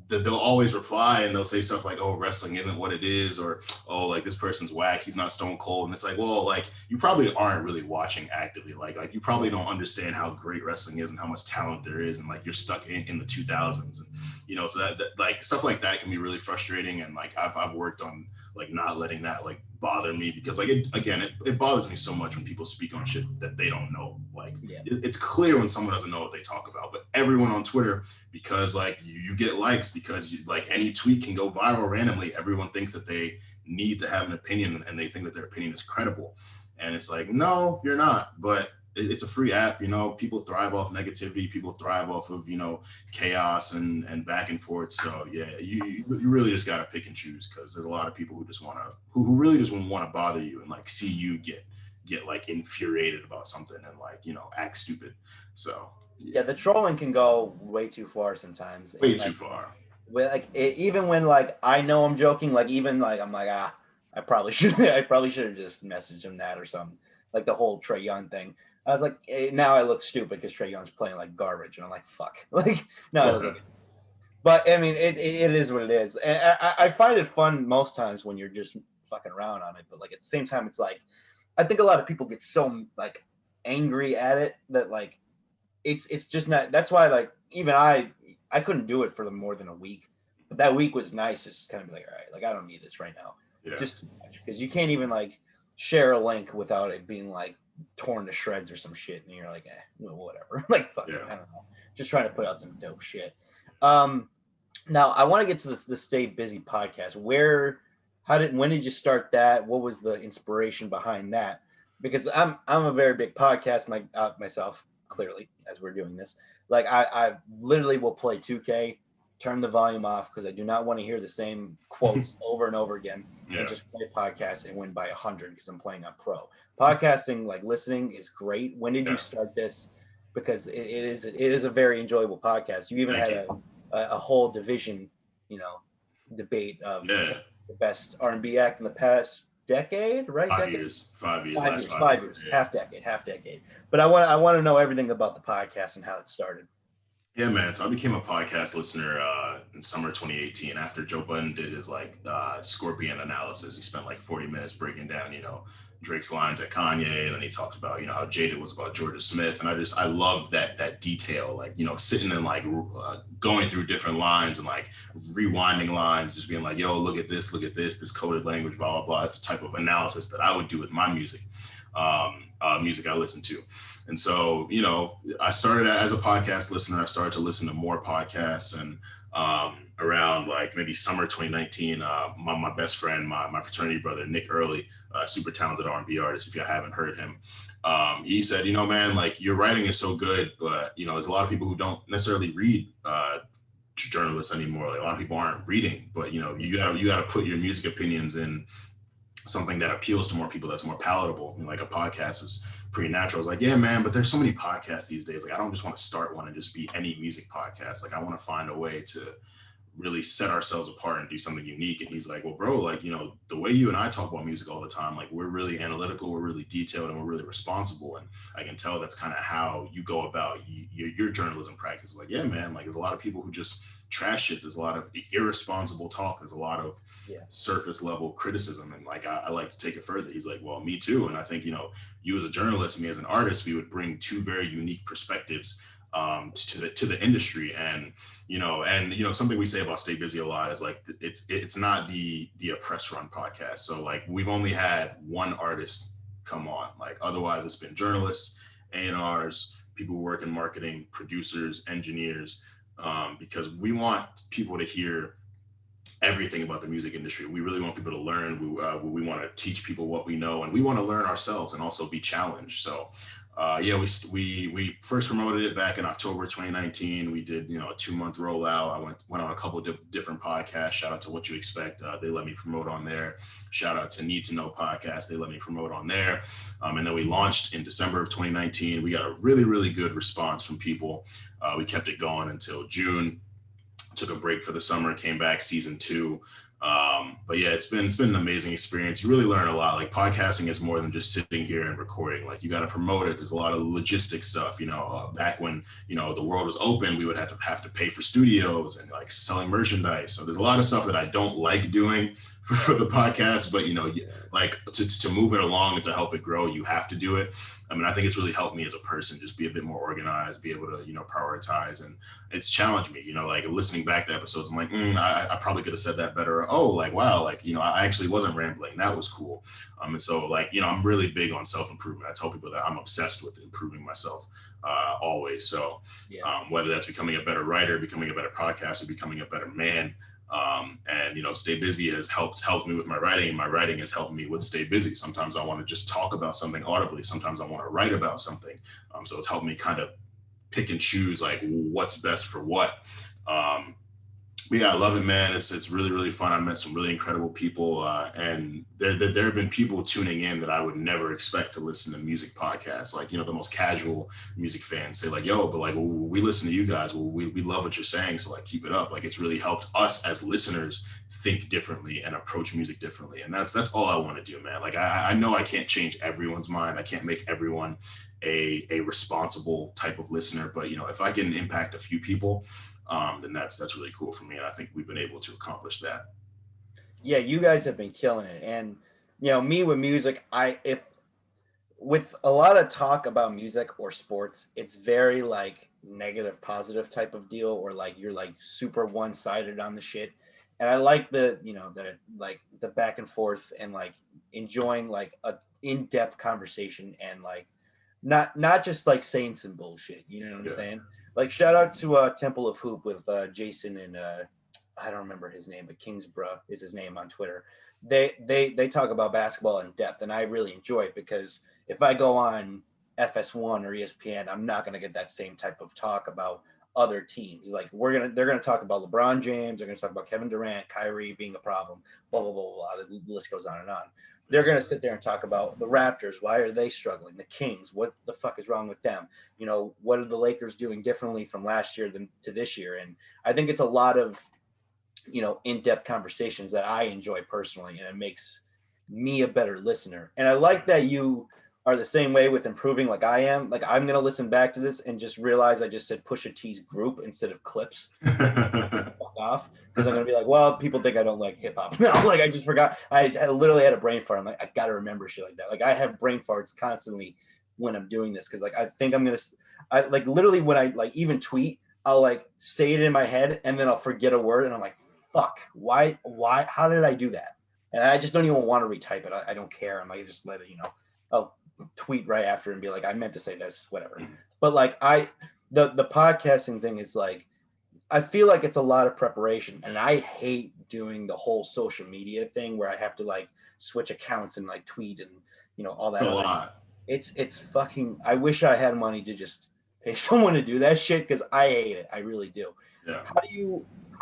they'll always reply and they'll say stuff like, oh, wrestling isn't what it is, or oh, like this person's whack, he's not Stone Cold. And it's like, well, like you probably aren't really watching actively. Like you probably don't understand how great wrestling is and how much talent there is, and like you're stuck in the 2000s. And you know, so that like stuff like that can be really frustrating. And like I've worked on like not letting that like bother me, because like it bothers me so much when people speak on shit that they don't know. Like it's clear when someone doesn't know what they talk about. But everyone on Twitter, because like you get likes, because like any tweet can go viral randomly, everyone thinks that they need to have an opinion, and they think that their opinion is credible. And it's like, no, you're not. But it's a free app. You know, people thrive off negativity. People thrive off of, you know, chaos and back and forth. So yeah, you really just got to pick and choose, because there's a lot of people who just want to, who really just want to bother you and like see you get like infuriated about something and like, you know, act stupid. So yeah, the trolling can go way too far sometimes. way And, too like, far. Even when like I know I'm joking, like even like I'm like I probably should have just messaged him that or something. Like the whole Trae Young thing. I was like, now I look stupid because Trae Young's playing like garbage, and I'm like, fuck. Like no, Okay. but I mean, it is what it is, and I find it fun most times when you're just fucking around on it. But like at the same time, it's like I think a lot of people get so like angry at it that like it's just not. That's why like even I couldn't do it for more than a week, but that week was nice. Just kind of be like, all right, like I don't need this right now. Yeah. Just too much, because you can't even like share a link without it being like torn to shreds or some shit, and you're like, well, whatever. Like fuck it, I don't know. Just trying to put out some dope shit. Now I want to get to the Stay Busy podcast. When did you start that? What was the inspiration behind that? Because I'm a very big podcast myself, clearly, as we're doing this. Like I literally will play 2K, turn the volume off because I do not want to hear the same quotes over and over again, and just play podcasts and win by 100 because I'm playing on pro. Podcasting, like listening, is great. When did you start this? Because it is a very enjoyable podcast. You even had a whole division, you know, debate of the best R&B act in the past decade, right? 5 years. 5 years. 5 years. Yeah. Half decade. But I want to know everything about the podcast and how it started. Yeah, man. So I became a podcast listener in summer 2018 after Joe Budden did his like Scorpion analysis. He spent like 40 minutes breaking down, you know, Drake's lines at Kanye, and then he talked about, you know, how Jaded was about Georgia Smith, and I loved that detail, like, you know, sitting and like going through different lines and like rewinding lines, just being like, yo, look at this, this coded language, blah blah blah. It's the type of analysis that I would do with my music, music I listen to. And so, you know, I started as a podcast listener. I started to listen to more podcasts, and around like maybe summer 2019, my best friend, my fraternity brother, Nick Early, super talented R&B artist, if you haven't heard him, he said, you know, man, like your writing is so good, but, you know, there's a lot of people who don't necessarily read journalists anymore. Like a lot of people aren't reading, but, you know, you got to put your music opinions in something that appeals to more people, that's more palatable. And like a podcast is pretty natural. It's like, yeah, man, but there's so many podcasts these days. Like, I don't just want to start one and just be any music podcast. Like, I want to find a way to really set ourselves apart and do something unique. And he's like, well, bro, like, you know, the way you and I talk about music all the time, like we're really analytical, we're really detailed, and we're really responsible. And I can tell that's kind of how you go about your journalism practice. Like, yeah, man, like there's a lot of people who just trash shit. There's a lot of irresponsible talk. There's a lot of surface level criticism. And like, I like to take it further. He's like, well, me too. And I think, you know, you as a journalist and me as an artist, we would bring two very unique perspectives to the industry. And you know something we say about Stay Busy a lot is like it's not the Oppress Run podcast. So like we've only had one artist come on. Like otherwise it's been journalists, A&Rs, people who work in marketing, producers, engineers, because we want people to hear everything about the music industry. We really want people to learn. We want to teach people what we know, and we want to learn ourselves and also be challenged. So we first promoted it back in October 2019. We did, you know, a 2-month rollout. I went on a couple of different podcasts. Shout out to What You Expect. They let me promote on there. Shout out to Need to Know podcast. They let me promote on there. And then we launched in December of 2019. We got a really, really good response from people. We kept it going until June. Took a break for the summer, came back season 2. But yeah, it's been an amazing experience. You really learn a lot. Like podcasting is more than just sitting here and recording. Like you got to promote it. There's a lot of logistic stuff. You know, back when, you know, the world was open, we would have to pay for studios and like selling merchandise. So there's a lot of stuff that I don't like doing for the podcast, but you know, like to move it along and to help it grow, you have to do it. I mean, I think it's really helped me as a person, just be a bit more organized, be able to, you know, prioritize. And it's challenged me, you know, like listening back to episodes, I'm like, I probably could have said that better. Oh, like, wow, like, you know, I actually wasn't rambling. That was cool. And so like, you know, I'm really big on self-improvement. I tell people that I'm obsessed with improving myself always. So whether that's becoming a better writer, becoming a better podcaster, becoming a better man, And, you know, stay busy has helped me with my writing, and my writing has helped me with stay busy. Sometimes I want to just talk about something audibly. Sometimes I want to write about something. So it's helped me kind of pick and choose like what's best for what. But yeah, I love it, man. It's really, really fun. I met some really incredible people, and there have been people tuning in that I would never expect to listen to music podcasts. Like, you know, the most casual music fans say like, yo, but like, well, we listen to you guys. Well, we love what you're saying. So like, keep it up. Like, it's really helped us as listeners think differently and approach music differently. And that's all I want to do, man. Like, I know I can't change everyone's mind. I can't make everyone a responsible type of listener. But, you know, if I can impact a few people, then that's really cool for me. And I think we've been able to accomplish that. Yeah, you guys have been killing it. And, you know, me with music, if with a lot of talk about music or sports, it's very like negative, positive type of deal, or like you're like super one-sided on the shit. And I like the, you know, the back and forth and like enjoying like a in-depth conversation and like not just like saying some bullshit. You know what I'm saying? Like shout out to Temple of Hoop with Jason and I don't remember his name, but Kingsborough is his name on Twitter. They talk about basketball in depth, and I really enjoy it because if I go on FS1 or ESPN, I'm not gonna get that same type of talk about other teams. Like they're gonna talk about LeBron James, they're gonna talk about Kevin Durant, Kyrie being a problem, blah blah blah blah. The list goes on and on. They're going to sit there and talk about the Raptors. Why are they struggling? The Kings, what the fuck is wrong with them? You know, what are the Lakers doing differently from last year to this year? And I think it's a lot of, you know, in-depth conversations that I enjoy personally, and it makes me a better listener. And I like that you are the same way with improving like I am. Like I'm going to listen back to this and just realize I just said Pusha T's group instead of clips. Fuck off. Because I'm gonna be like, well, people think I don't like hip hop. No, like I just forgot. I literally had a brain fart. I'm like, I gotta remember shit like that. Like I have brain farts constantly when I'm doing this because like I think I like literally when I like even tweet, I'll like say it in my head and then I'll forget a word and I'm like, fuck, why, how did I do that? And I just don't even want to retype it. I don't care. I might just let it, you know, I'll tweet right after and be like, I meant to say this, whatever. But like the podcasting thing is like, I feel like it's a lot of preparation, and I hate doing the whole social media thing where I have to like switch accounts and like tweet and, you know, all that. It's a lot. It's fucking. I wish I had money to just pay someone to do that shit because I hate it. I really do. Yeah. How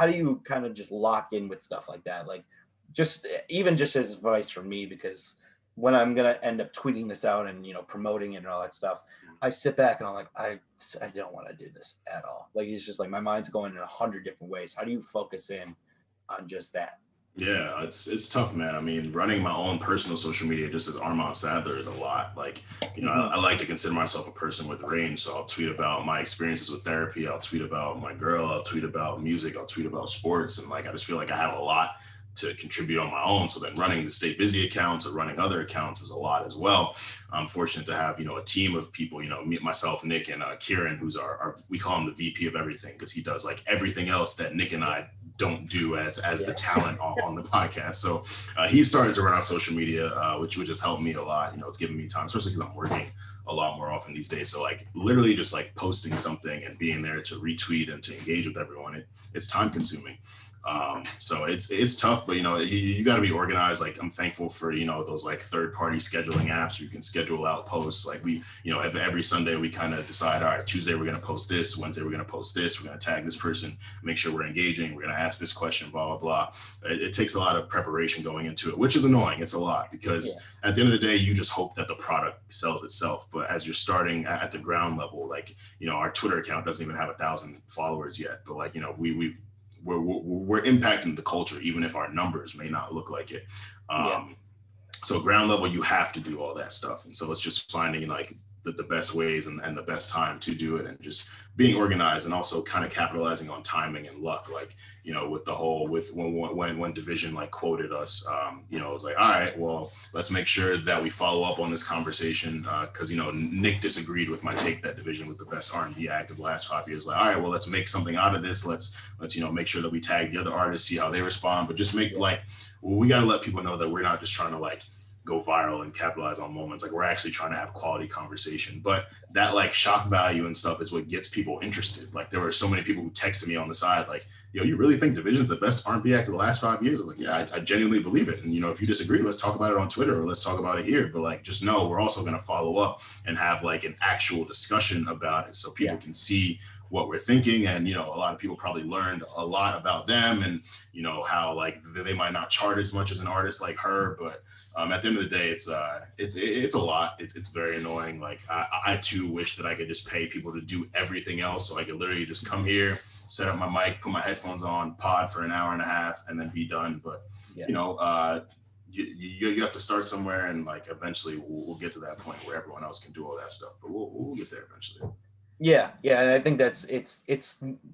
do you kind of just lock in with stuff like that? Like just even just as advice for me, because when I'm gonna end up tweeting this out and, you know, promoting it and all that stuff, I sit back and I'm like, I don't want to do this at all. Like it's just like my mind's going in 100 different ways. How do you focus in on just that? Yeah, it's tough, man. I mean, running my own personal social media just as Armon Sadler is a lot. Like, you know, I like to consider myself a person with range. So I'll tweet about my experiences with therapy. I'll tweet about my girl. I'll tweet about music. I'll tweet about sports. And like, I just feel like I have a lot to contribute on my own. So then running the Stay Busy accounts or running other accounts is a lot as well. I'm fortunate to have, you know, a team of people, you know, me, myself, Nick, and Kieran, who's our we call him the VP of everything because he does like everything else that Nick and I don't do as the talent on the podcast. So he started to run our social media, which would just help me a lot. You know, it's giving me time, especially because I'm working a lot more often these days. So like literally just like posting something and being there to retweet and to engage with everyone, it's time consuming. So it's tough, but you know, you got to be organized. Like I'm thankful for, you know, those like third-party scheduling apps. You can schedule out posts. Like we, you know, every Sunday we kind of decide, all right, Tuesday we're going to post this, Wednesday we're going to post this, we're going to tag this person, make sure we're engaging, we're going to ask this question, blah, blah, blah. It takes a lot of preparation going into it, which is annoying. It's a lot because at the end of the day, you just hope that the product sells itself. But as you're starting at the ground level, like, you know, our Twitter account doesn't even have 1,000 followers yet, but like, you know, we're impacting the culture, even if our numbers may not look like it. So ground level, you have to do all that stuff. And so it's just finding like the best ways and the best time to do it and just being organized and also kind of capitalizing on timing and luck. Like, you know, with the whole, when Division like quoted us, you know, it was like, all right, well, let's make sure that we follow up on this conversation. Cause you know, Nick disagreed with my take that Division was the best R&B act of the last 5 years. Like, all right, well, let's make something out of this. Let's, you know, make sure that we tag the other artists, see how they respond, but just make like, well, we got to let people know that we're not just trying to like go viral and capitalize on moments. Like we're actually trying to have quality conversation, but that like shock value and stuff is what gets people interested. Like there were so many people who texted me on the side, like, yo, you really think Division's the best R&B act of the last 5 years? I was like, yeah, I genuinely believe it. And, you know, if you disagree, let's talk about it on Twitter or let's talk about it here. But like, just know we're also going to follow up and have like an actual discussion about it so people can see what we're thinking. And, you know, a lot of people probably learned a lot about them and, you know, how like they might not chart as much as an artist like her, but at the end of the day, it's a lot. It's very annoying. Like I too wish that I could just pay people to do everything else. So I could literally just come here, set up my mic, put my headphones on, pod for an hour and a half, and then be done. But you know, you have to start somewhere, and like eventually we'll get to that point where everyone else can do all that stuff. But we'll get there eventually. Yeah, and I think that's it's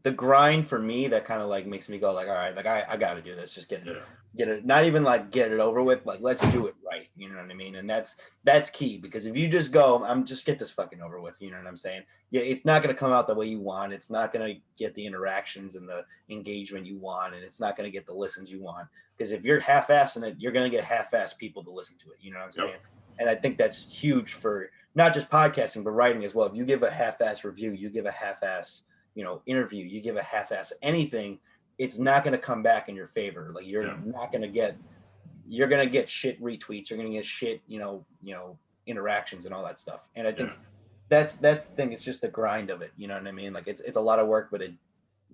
the grind for me that kind of like makes me go like, all right, like I got to do this, just get it, not even like get it over with, like let's do it right, you know what I mean? And that's key, because if you just go, I'm just get this fucking over with, you know what I'm saying? Yeah, it's not going to come out the way you want, it's not going to get the interactions and the engagement you want, and it's not going to get the listens you want, because if you're half-assing it, you're going to get half-assed people to listen to it, you know what I'm saying? And I think that's huge for not just podcasting, but writing as well. If you give a half-ass review, you give a half-ass, you know, interview, you give a half-ass anything, it's not going to come back in your favor. Like you're not going to get, you're going to get shit retweets, you're going to get shit, you know, interactions and all that stuff. And I think that's the thing. It's just the grind of it. You know what I mean? Like it's a lot of work, but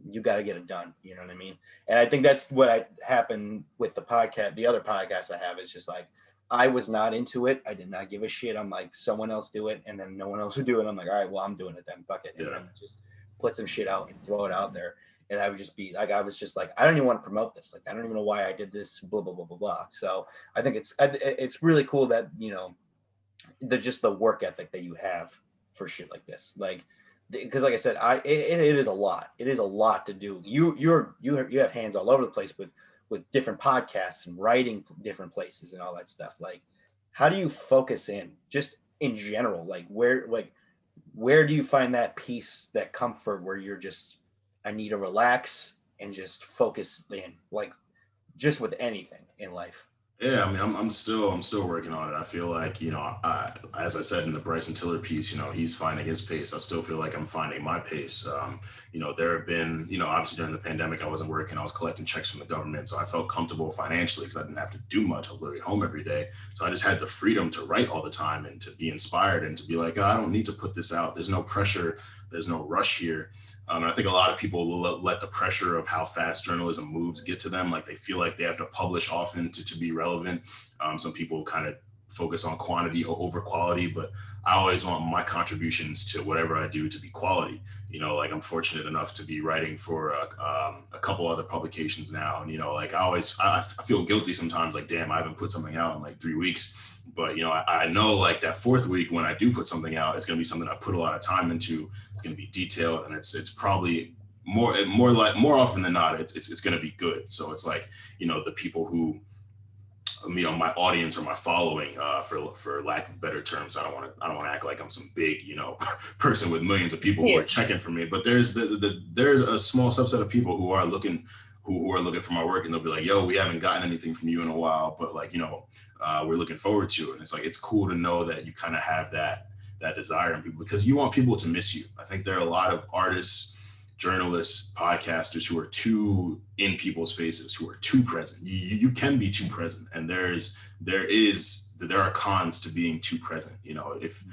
you got to get it done. You know what I mean? And I think that's what happened with the podcast. The other podcast I have is just like, I was not into it. I did not give a shit. I'm like, someone else do it. And then no one else would do it. I'm like, all right, well, I'm doing it then. Fuck it. And then just put some shit out and throw it out there. And I would just be like, I was just like, I don't even want to promote this. Like, I don't even know why I did this, blah, blah, blah, blah, blah. So I think it's really cool that, you know, just the work ethic that you have for shit like this. Like, because like I said, it is a lot. It is a lot to do. You have hands all over the place with different podcasts and writing different places and all that stuff. Like, how do you focus in just in general? Like where do you find that peace, that comfort where you're just, I need to relax and just focus in, like just with anything in life? Yeah, I mean, I'm still working on it. I feel like, you know, as I said in the Bryson Tiller piece, you know, he's finding his pace. I still feel like I'm finding my pace. You know, there have been, you know, obviously during the pandemic, I wasn't working. I was collecting checks from the government. So I felt comfortable financially because I didn't have to do much. I was literally home every day. So I just had the freedom to write all the time and to be inspired and to be like, oh, I don't need to put this out. There's no pressure. There's no rush here. And I think a lot of people will let the pressure of how fast journalism moves get to them. Like they feel like they have to publish often to be relevant. Some people kind of focus on quantity over quality, but I always want my contributions to whatever I do to be quality. You know, like I'm fortunate enough to be writing for a couple other publications now. And, you know, like I feel guilty sometimes, like, damn, I haven't put something out in like 3 weeks. But, you know, I know like that fourth week when I do put something out, it's going to be something I put a lot of time into. It's going to be detailed, and it's probably more often than not, it's going to be good. So it's like, you know, the people who, you know, my audience or my following, for lack of better terms, I don't want to act like I'm some big, you know, person with millions of people who are checking for me. But there's there's a small subset of people who are looking for my work, and they'll be like, yo, we haven't gotten anything from you in a while, but like, you know, we're looking forward to it. And it's like, it's cool to know that you kind of have that desire in people, because you want people to miss you. I think there are a lot of artists, journalists, podcasters who are too in people's faces, who are too present. You can be too present, and there are cons to being too present. You know, if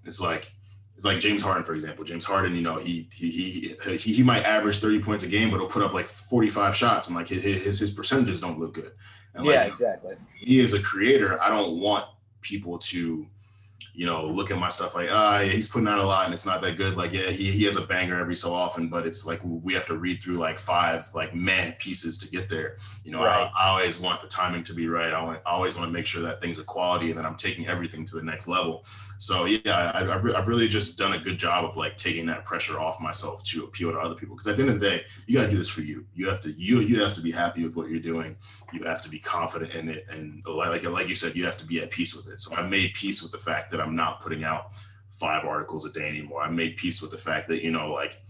it's like James Harden, for example. James Harden, you know, he might average 30 points a game, but he'll put up like 45 shots, and like his percentages don't look good. And like, exactly. Me as a creator, I don't want people to, you know, look at my stuff like, yeah, he's putting out a lot and it's not that good. Like, yeah, he has a banger every so often, but it's like we have to read through like 5 like meh pieces to get there. You know, I always want the timing to be right. I always want to make sure that things are quality and that I'm taking everything to the next level. So yeah, I've really just done a good job of like taking that pressure off myself to appeal to other people. Because at the end of the day, you got to do this for you. You have to be happy with what you're doing. You have to be confident in it, and like you said, you have to be at peace with it. So I made peace with the fact that I'm not putting out 5 articles a day anymore. I made peace with the fact that, you know, like,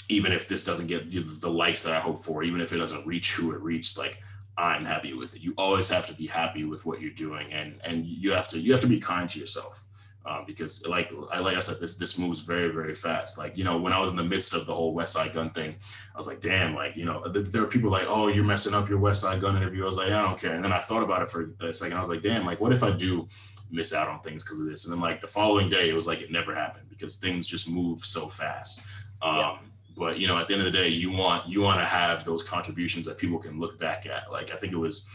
even if this doesn't get the likes that I hope for, even if it doesn't reach who it reached, like, I'm happy with it. You always have to be happy with what you're doing, and you have to be kind to yourself. Because like I said, this moves very, very fast. Like, you know, when I was in the midst of the whole Westside Gunn thing, I was like, damn, like, you know, there are people like, oh, you're messing up your Westside Gunn interview. I was like, I don't care. And then I thought about it for a second. I was like, damn, like, what if I do miss out on things because of this? And then like the following day, it was like it never happened because things just move so fast. But you know, at the end of the day, you want to have those contributions that people can look back at. Like I think it was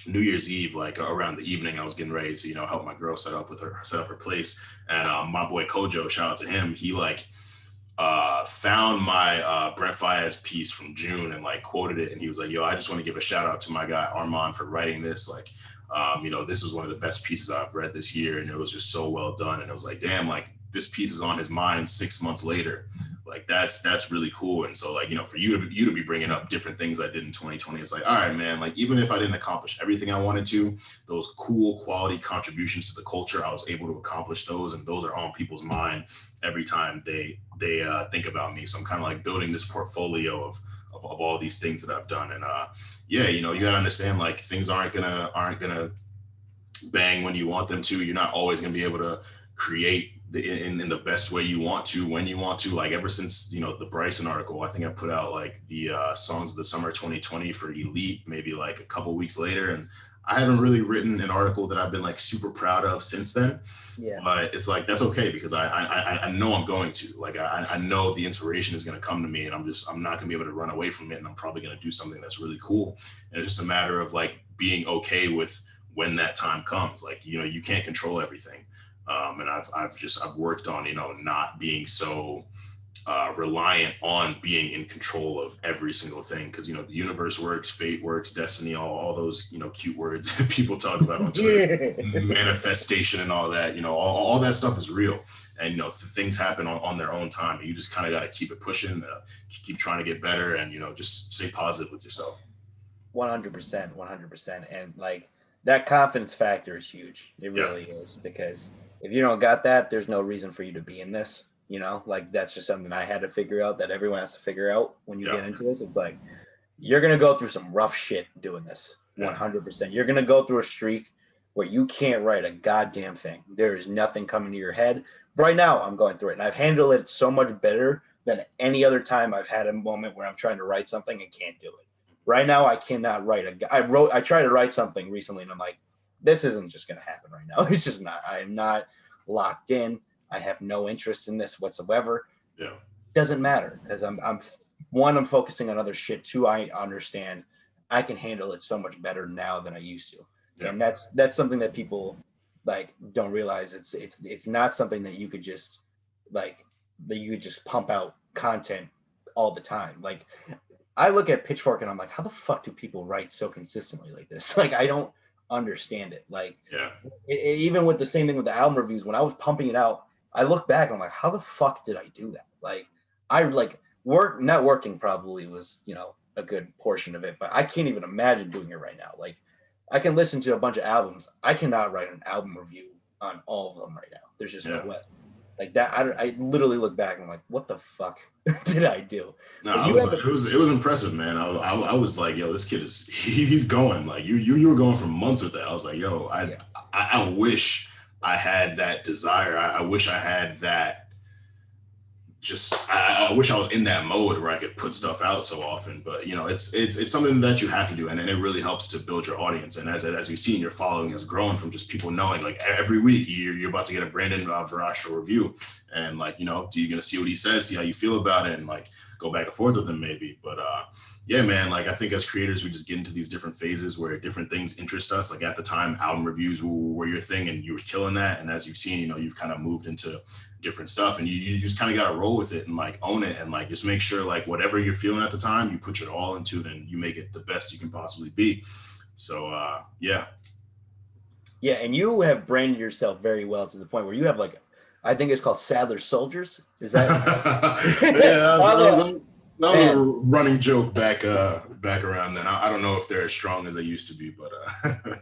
New Year's Eve, like around the evening, I was getting ready to, you know, help my girl set up her place. And my boy Kojo, shout out to him. He like found my Brent Faiyaz piece from June and like quoted it. And he was like, yo, I just want to give a shout out to my guy Armon for writing this. Like, you know, this is one of the best pieces I've read this year. And it was just so well done. And it was like, damn, like this piece is on his mind 6 months later. Like that's really cool. And so like, you know, for you to be bringing up different things I did in 2020, it's like, all right, man, like even if I didn't accomplish everything I wanted to, those cool quality contributions to the culture, I was able to accomplish those. And those are on people's mind every time they think about me. So I'm kind of like building this portfolio of all these things that I've done. And yeah, you know, you gotta understand like things aren't gonna bang when you want them to. You're not always gonna be able to create in the best way you want to, when you want to. Like ever since, you know, the Bryson article, I think I put out like the songs of the summer 2020 for Elite, maybe like a couple weeks later. And I haven't really written an article that I've been like super proud of since then. Yeah. But it's like, that's okay because I know I'm going to. Like I know the inspiration is going to come to me and I'm not going to be able to run away from it. And I'm probably going to do something that's really cool. And it's just a matter of like being okay with when that time comes. Like, you know, you can't control everything. And I've worked on, you know, not being so reliant on being in control of every single thing. Because, you know, the universe works, fate works, destiny, all those, you know, cute words people talk about on Twitter, manifestation and all that, you know, all that stuff is real. And, you know, things happen on their own time. And you just kind of got to keep it pushing, keep trying to get better and, you know, just stay positive with yourself. 100%. And like that confidence factor is huge. It really is, because if you don't got that, there's no reason for you to be in this, you know, like that's just something I had to figure out, that everyone has to figure out when you get into this. It's like, you're going to go through some rough shit doing this. 100%. You're going to go through a streak where you can't write a goddamn thing. There is nothing coming to your head. Right now, I'm going through it and I've handled it so much better than any other time I've had a moment where I'm trying to write something and can't do it. Right now, I cannot write I tried to write something recently and I'm like, this isn't just going to happen right now. It's just not. I am not locked in. I have no interest in this whatsoever. Yeah. Doesn't matter because I'm focusing on other shit. Two, I understand I can handle it so much better now than I used to. Yeah. And that's something that people like don't realize. It's not something that you could just pump out content all the time. Like I look at Pitchfork and I'm like, how the fuck do people write so consistently like this? Like I don't understand it. Like even with the same thing with the album reviews, when I was pumping it out, I look back and I'm like, how the fuck did I do that? Like I like not working probably was, you know, a good portion of it, but I can't even imagine doing it right now. Like I can listen to a bunch of albums. I cannot write an album review on all of them right now. There's just no way. Like that, I literally look back and I'm like, what the fuck did I do? No, it was impressive, man. I was like, yo, this kid he's going. Like you were going for months with that. I was like, yo, I wish I had that desire. I wish I had that. I wish I was in that mode where I could put stuff out so often. But you know, it's something that you have to do, and it really helps to build your audience. And as you've seen, your following has grown from just people knowing, like every week you're about to get a Brandon Verasco review, and like, you know, you're gonna see what he says, see how you feel about it, and like go back and forth with him maybe. But yeah, man, like I think as creators we just get into these different phases where different things interest us. Like at the time, album reviews were your thing, and you were killing that. And as you've seen, you know, you've kind of moved into different stuff, and you just kind of got to roll with it and like own it, and like just make sure like whatever you're feeling at the time, you put your all into it and you make it the best you can possibly be. So yeah, and you have branded yourself very well to the point where you have like, I think it's called Sadler Soldiers. Is that? that was a running joke back around then. I don't know if they're as strong as they used to be, but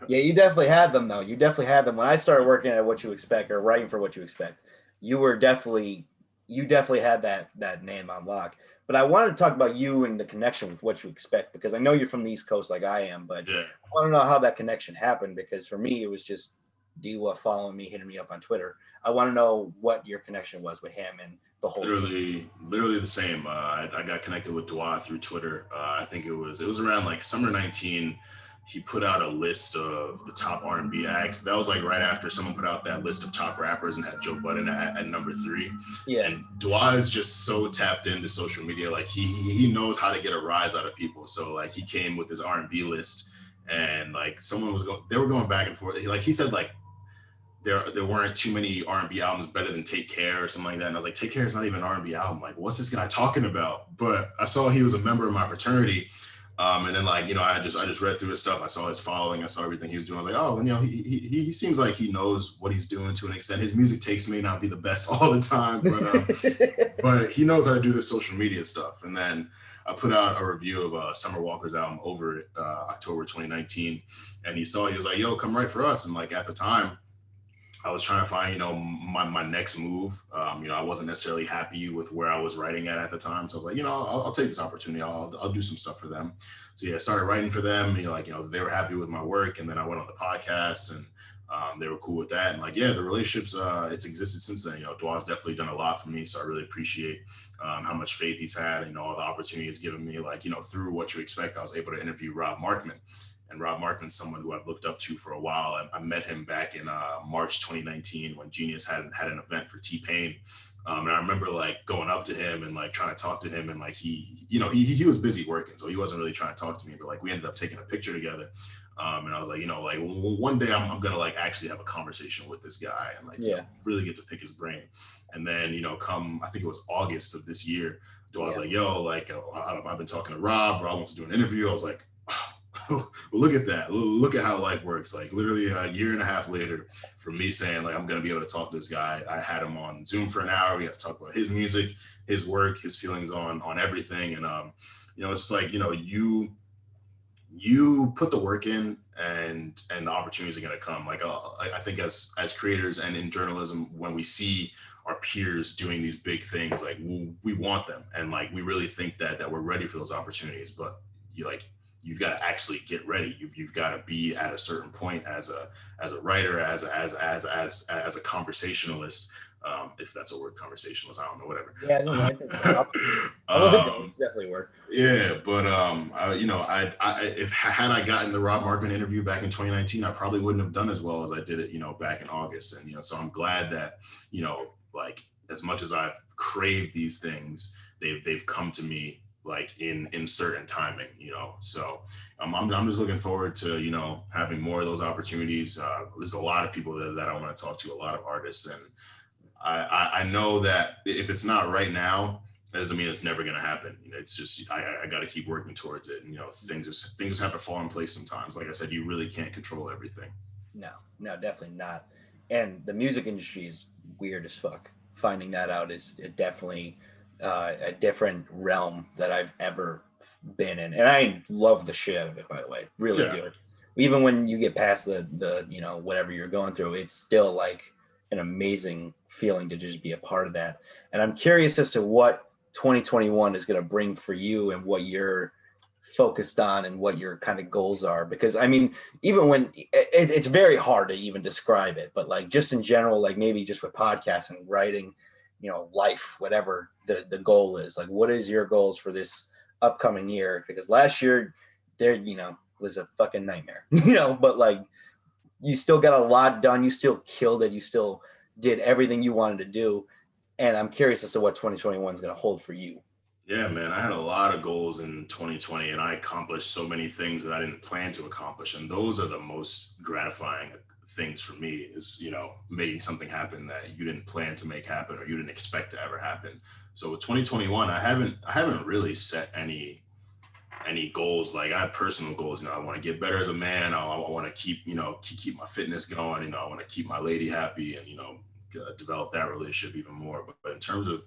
yeah, you definitely had them though. You definitely had them when I started working at What You Expect or writing for What You Expect. You were definitely you definitely had that name on lock. But I wanted to talk about you and the connection with What You Expect, because I know you're from the East Coast like I am, but Yeah. I want to know how that connection happened, because for me it was just Diwa following me, hitting me up on Twitter. I want to know what your connection was with him and the whole team. Literally the same. I got connected with Dwa through Twitter. I think it was around like summer 19. He put out a list of the top R&B acts. That was like right after someone put out that list of top rappers and had Joe Budden at number 3. Yeah. And Dwa is just so tapped into social media. Like he knows how to get a rise out of people. So like he came with his R&B list, and like they were going back and forth. Like he said, like there weren't too many R&B albums better than Take Care or something like that. And I was like, Take Care is not even an R&B album. Like, what's this guy talking about? But I saw he was a member of my fraternity. And then like, I just read through his stuff. I saw his following. I saw everything he was doing. I was like, oh, and he seems like he knows what he's doing to an extent. His music takes may not be the best all the time, but he knows how to do this social media stuff. And then I put out a review of Summer Walker's album Over It, October 2019. And he was like, yo, come write for us. And like at the time, I was trying to find, my next move. I wasn't necessarily happy with where I was writing at the time. So I was like, I'll take this opportunity. I'll do some stuff for them. So yeah, I started writing for them. They were happy with my work. And then I went on the podcast, and they were cool with that. And like, yeah, the relationships, it's existed since then. Dwa's definitely done a lot for me. So I really appreciate how much faith he's had, and all the opportunity he's given me. Like, through What You Expect, I was able to interview Rob Markman. And Rob Markman's someone who I've looked up to for a while. I met him back in March 2019 when Genius had an event for T-Pain. And I remember like going up to him and like trying to talk to him, and like he was busy working, so he wasn't really trying to talk to me. But like we ended up taking a picture together. And I was like, like one day I'm gonna like actually have a conversation with this guy and like really get to pick his brain. And then come, I think it was August of this year, I was like, yo, like I've been talking to Rob. Rob wants to do an interview. I was like, look at that. Look at how life works. Like literally a year and a half later from me saying like, I'm going to be able to talk to this guy. I had him on Zoom for an hour. We had to talk about his music, his work, his feelings on everything. And, it's just like, you put the work in, and the opportunities are going to come. Like, I think as creators and in journalism, when we see our peers doing these big things, like we want them. And like, we really think that we're ready for those opportunities, but you've got to actually get ready. You've got to be at a certain point as a writer, as a conversationalist, if that's a word, conversationalist. I don't know, whatever. Yeah, no, I think it's definitely work. Yeah, but if had I gotten the Rob Markman interview back in 2019, I probably wouldn't have done as well as I did it, back in August. And so I'm glad that like as much as I've craved these things, they've come to me like in certain timing, so I'm just looking forward to, having more of those opportunities. There's a lot of people that I want to talk to, a lot of artists. And I know that if it's not right now, that doesn't mean it's never going to happen. It's just, I got to keep working towards it. And, things just have to fall in place sometimes. Like I said, you really can't control everything. No, definitely not. And the music industry is weird as fuck. Finding that out is definitely a different realm that I've ever been in. And I love the shit out of it, by the way. Really do. Even when you get past the whatever you're going through, it's still like an amazing feeling to just be a part of that. And I'm curious as to what 2021 is going to bring for you, and what you're focused on, and what your kind of goals are. Because I mean, even when it's very hard to even describe it, but like just in general, like maybe just with podcasting, writing, life, whatever the goal is, like what is your goals for this upcoming year? Because last year there was a fucking nightmare, but like you still got a lot done, you still killed it, you still did everything you wanted to do. And I'm curious as to what 2021 is going to hold for you. Yeah, man, I had a lot of goals in 2020, and I accomplished so many things that I didn't plan to accomplish. And those are the most gratifying things for me, is, making something happen that you didn't plan to make happen, or you didn't expect to ever happen. So with 2021, I haven't really set any goals. Like I have personal goals. I want to get better as a man. I want to keep my fitness going. I want to keep my lady happy, and develop that relationship even more. But in terms of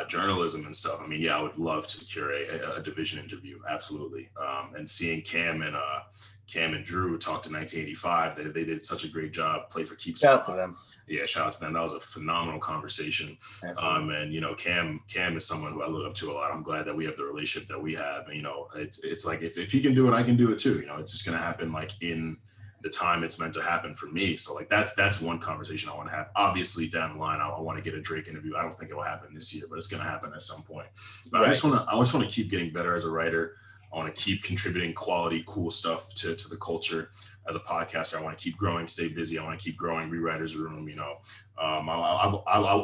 journalism and stuff. I mean, yeah, I would love to secure a division interview, absolutely. And seeing Cam and Drew talk to 1985, they did such a great job. Play for Keeps. Shout out to them. Yeah, shout out to them. That was a phenomenal conversation. And you know, Cam is someone who I look up to a lot. I'm glad that we have the relationship that we have. And, you know, it's like if he can do it, I can do it too. You know, it's just gonna happen like in the time it's meant to happen for me. So like that's one conversation I want to have. Obviously down the line, I want to get a Drake interview. I don't think it'll happen this year, but it's gonna happen at some point. But right. I just want to keep getting better as a writer. I want to keep contributing quality, cool stuff to the culture. As a podcaster, I want to keep growing, stay busy. I want to keep growing Rewriters Room. You know, I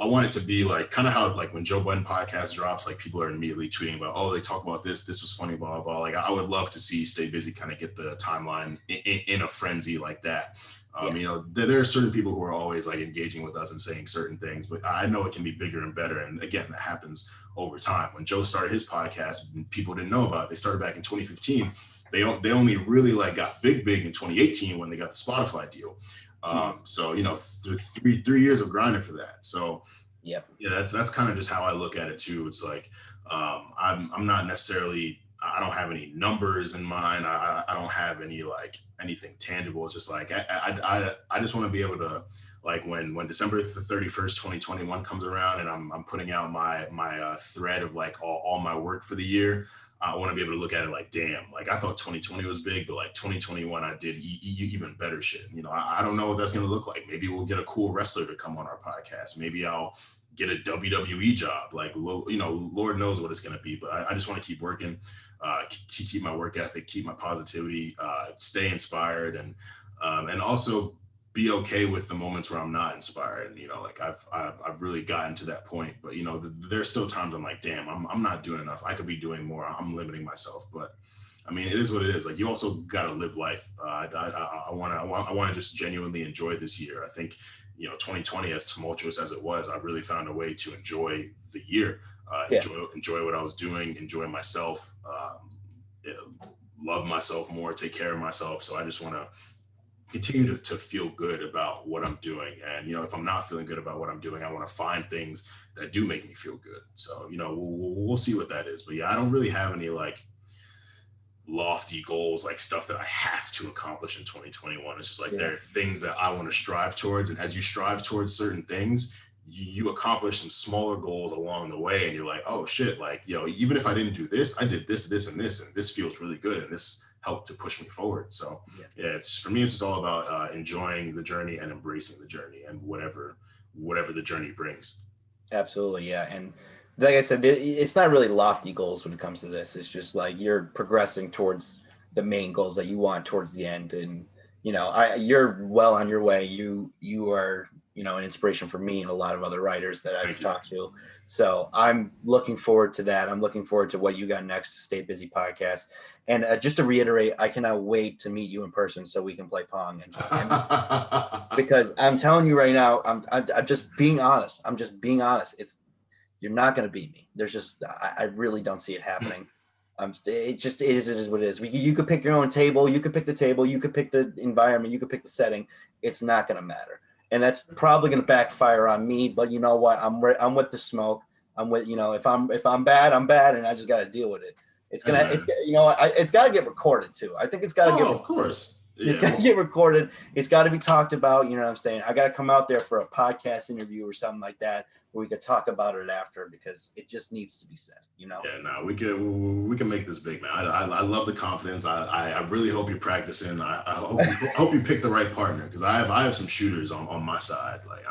want it to be like kind of how like when Joe Budden podcast drops, like people are immediately tweeting about, oh, they talk about this was funny, blah, blah, blah. Like I would love to see Stay Busy kind of get the timeline in a frenzy like that. You know, there are certain people who are always like engaging with us and saying certain things, but I know it can be bigger and better. And again, that happens over time. When Joe started his podcast, people didn't know about it. They started back in 2015. They only really like got big in 2018 when they got the Spotify deal. So, you know, three years of grinding for that. So yeah, that's kind of just how I look at it too. It's like, I'm not necessarily, I don't have any numbers in mind. I don't have anything tangible. It's just like, I just want to be able to, like when December 31st, 2021 comes around and I'm putting out my thread of like all my work for the year. I want to be able to look at it like, damn, like I thought 2020 was big, but like 2021, I did even better shit. You know, I don't know what that's going to look like. Maybe we'll get a cool wrestler to come on our podcast. Maybe I'll get a WWE job. Like, you know, Lord knows what it's going to be, but I just want to keep working, keep my work ethic, keep my positivity, stay inspired, and also be okay with the moments where I'm not inspired. And, you know, like I've really gotten to that point, but you know, there's still times I'm like, damn, I'm not doing enough. I could be doing more. I'm limiting myself, but I mean, it is what it is. Like you also got to live life. I want to just genuinely enjoy this year. I think, you know, 2020, as tumultuous as it was, I really found a way to enjoy the year, enjoy what I was doing, enjoy myself, love myself more, take care of myself. So I just want to continue to feel good about what I'm doing. And, you know, if I'm not feeling good about what I'm doing, I want to find things that do make me feel good. So, you know, we'll see what that is. But yeah, I don't really have any like lofty goals, like stuff that I have to accomplish in 2021. It's just like there are things that I want to strive towards. And as you strive towards certain things, you accomplish some smaller goals along the way. And you're like, oh shit, like, you know, even if I didn't do this, I did this, and this feels really good. And this helped to push me forward. So it's for me, it's just all about enjoying the journey and embracing the journey and whatever the journey brings. Absolutely. Yeah. And like I said, it's not really lofty goals when it comes to this. It's just like you're progressing towards the main goals that you want towards the end. And, you know, you're well on your way. You are, you know, an inspiration for me and a lot of other writers that I've talked to. So I'm looking forward to that. I'm looking forward to what you got next, Stay Busy podcast. And just to reiterate, I cannot wait to meet you in person so we can play Pong and because I'm telling you right now, I'm just being honest. I'm just being honest. You're not going to beat me. There's just, I really don't see it happening. It is what it is. You could pick your own table. You could pick the table. You could pick the environment. You could pick the setting. It's not going to matter. And that's probably going to backfire on me. But you know what? I'm with the smoke. I'm with, you know, if I'm bad, I'm bad, and I just got to deal with it. It's got to get recorded too. I think it's got to get. Of course. Yeah. It's got to get recorded. It's got to be talked about. You know what I'm saying? I got to come out there for a podcast interview or something like that, where we could talk about it after, because it just needs to be said, you know? Yeah, no, we can make this big, man. I love the confidence. I really hope you're practicing. I hope you pick the right partner, because I have some shooters on my side. Like,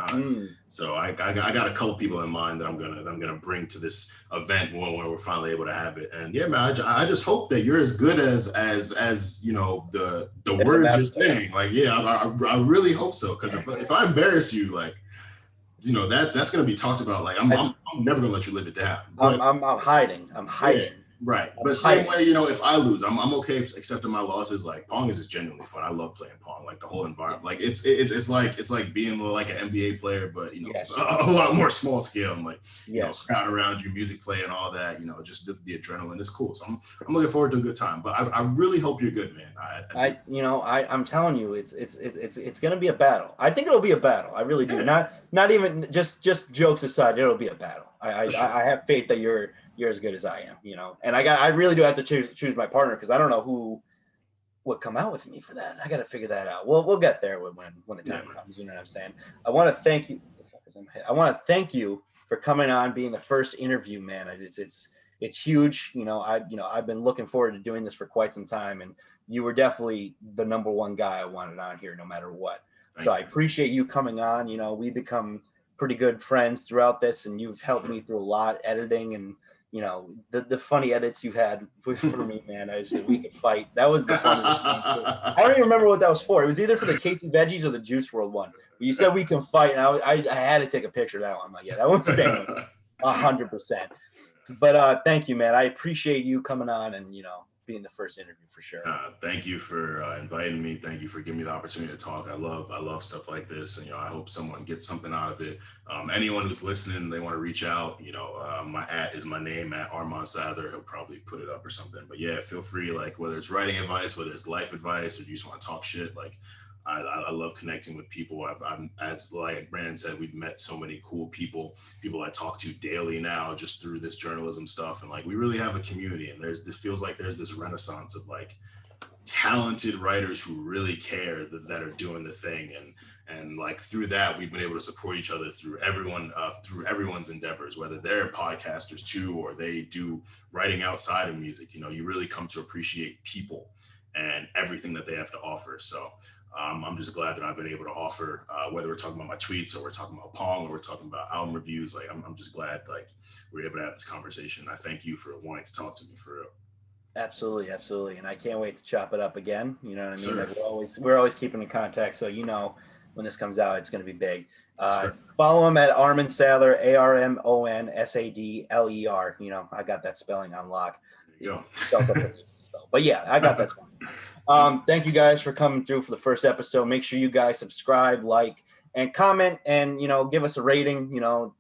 so I got a couple people in mind that I'm gonna bring to this event when we're finally able to have it. And yeah, man, I just hope that you're as good as you know the words you're saying. Like, yeah, I really hope so, because if I embarrass you, like, you know, that's going to be talked about. Like, I'm never going to let you live it down. I'm hiding. Right. But same way, if I lose, I'm okay accepting my losses. Like Pong is just genuinely fun. I love playing Pong. Like the whole environment. Like it's like being like an NBA player, but Yes. a lot more small scale and like yes. Crowd around you, music playing, all that. Just the adrenaline is cool. So I'm looking forward to a good time. But I really hope you're good, man. I'm telling you, it's gonna be a battle. I think it'll be a battle. I really do. Yeah. Not even just jokes aside, it'll be a battle. Sure. I have faith that you're as good as I am, and I really do have to choose my partner because I don't know who would come out with me for that. I got to figure that out. We'll get there when the time comes. You know what I'm saying? I want to thank you. I want to thank you for coming on, being the first interview, man. It's huge. I've been looking forward to doing this for quite some time, and you were definitely the number one guy I wanted on here, no matter what. Thank you. I appreciate you coming on. We've become pretty good friends throughout this, and you've helped me through a lot, editing and the funny edits you had for me, man. I said we could fight. That was the funniest thing. I don't even remember what that was for. It was either for the Casey Veggies or the Juice WRLD one. You said we can fight, and I had to take a picture of that one. I'm like, yeah, that one's staying 100%. But thank you, man. I appreciate you coming on and being the first interview for sure. Thank you for inviting me. Thank you for giving me the opportunity to talk. I love stuff like this, and I hope someone gets something out of it. Anyone who's listening, they want to reach out. My @ is my name at Armon Sadler. He'll probably put it up or something. But yeah, feel free. Like whether it's writing advice, whether it's life advice, or you just want to talk shit. Like I love connecting with people. I'm as like Brandon said, we've met so many cool people I talk to daily now just through this journalism stuff. And like, we really have a community, and it feels like there's this renaissance of like talented writers who really care that are doing the thing. And like through that, we've been able to support each other through everyone's endeavors, whether they're podcasters too, or they do writing outside of music. You really come to appreciate people and everything that they have to offer. So I'm just glad that I've been able to offer, whether we're talking about my tweets or we're talking about Pong or we're talking about album reviews. Like I'm just glad like we're able to have this conversation. I thank you for wanting to talk to me for real. Absolutely, and I can't wait to chop it up again. You know what I mean? Sure. Like we're always keeping in contact, so when this comes out, it's going to be big. Follow him at Armon Sadler, ARMON SADLER. I got that spelling on lock. Yeah. But yeah, I got that spelling. Thank you guys for coming through for the first episode. Make sure you guys subscribe, like, and comment, and give us a rating.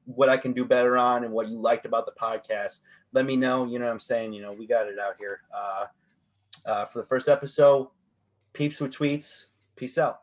What I can do better on and what you liked about the podcast. Let me know. You know what I'm saying? We got it out here. For the first episode, Peeps with Tweets. Peace out.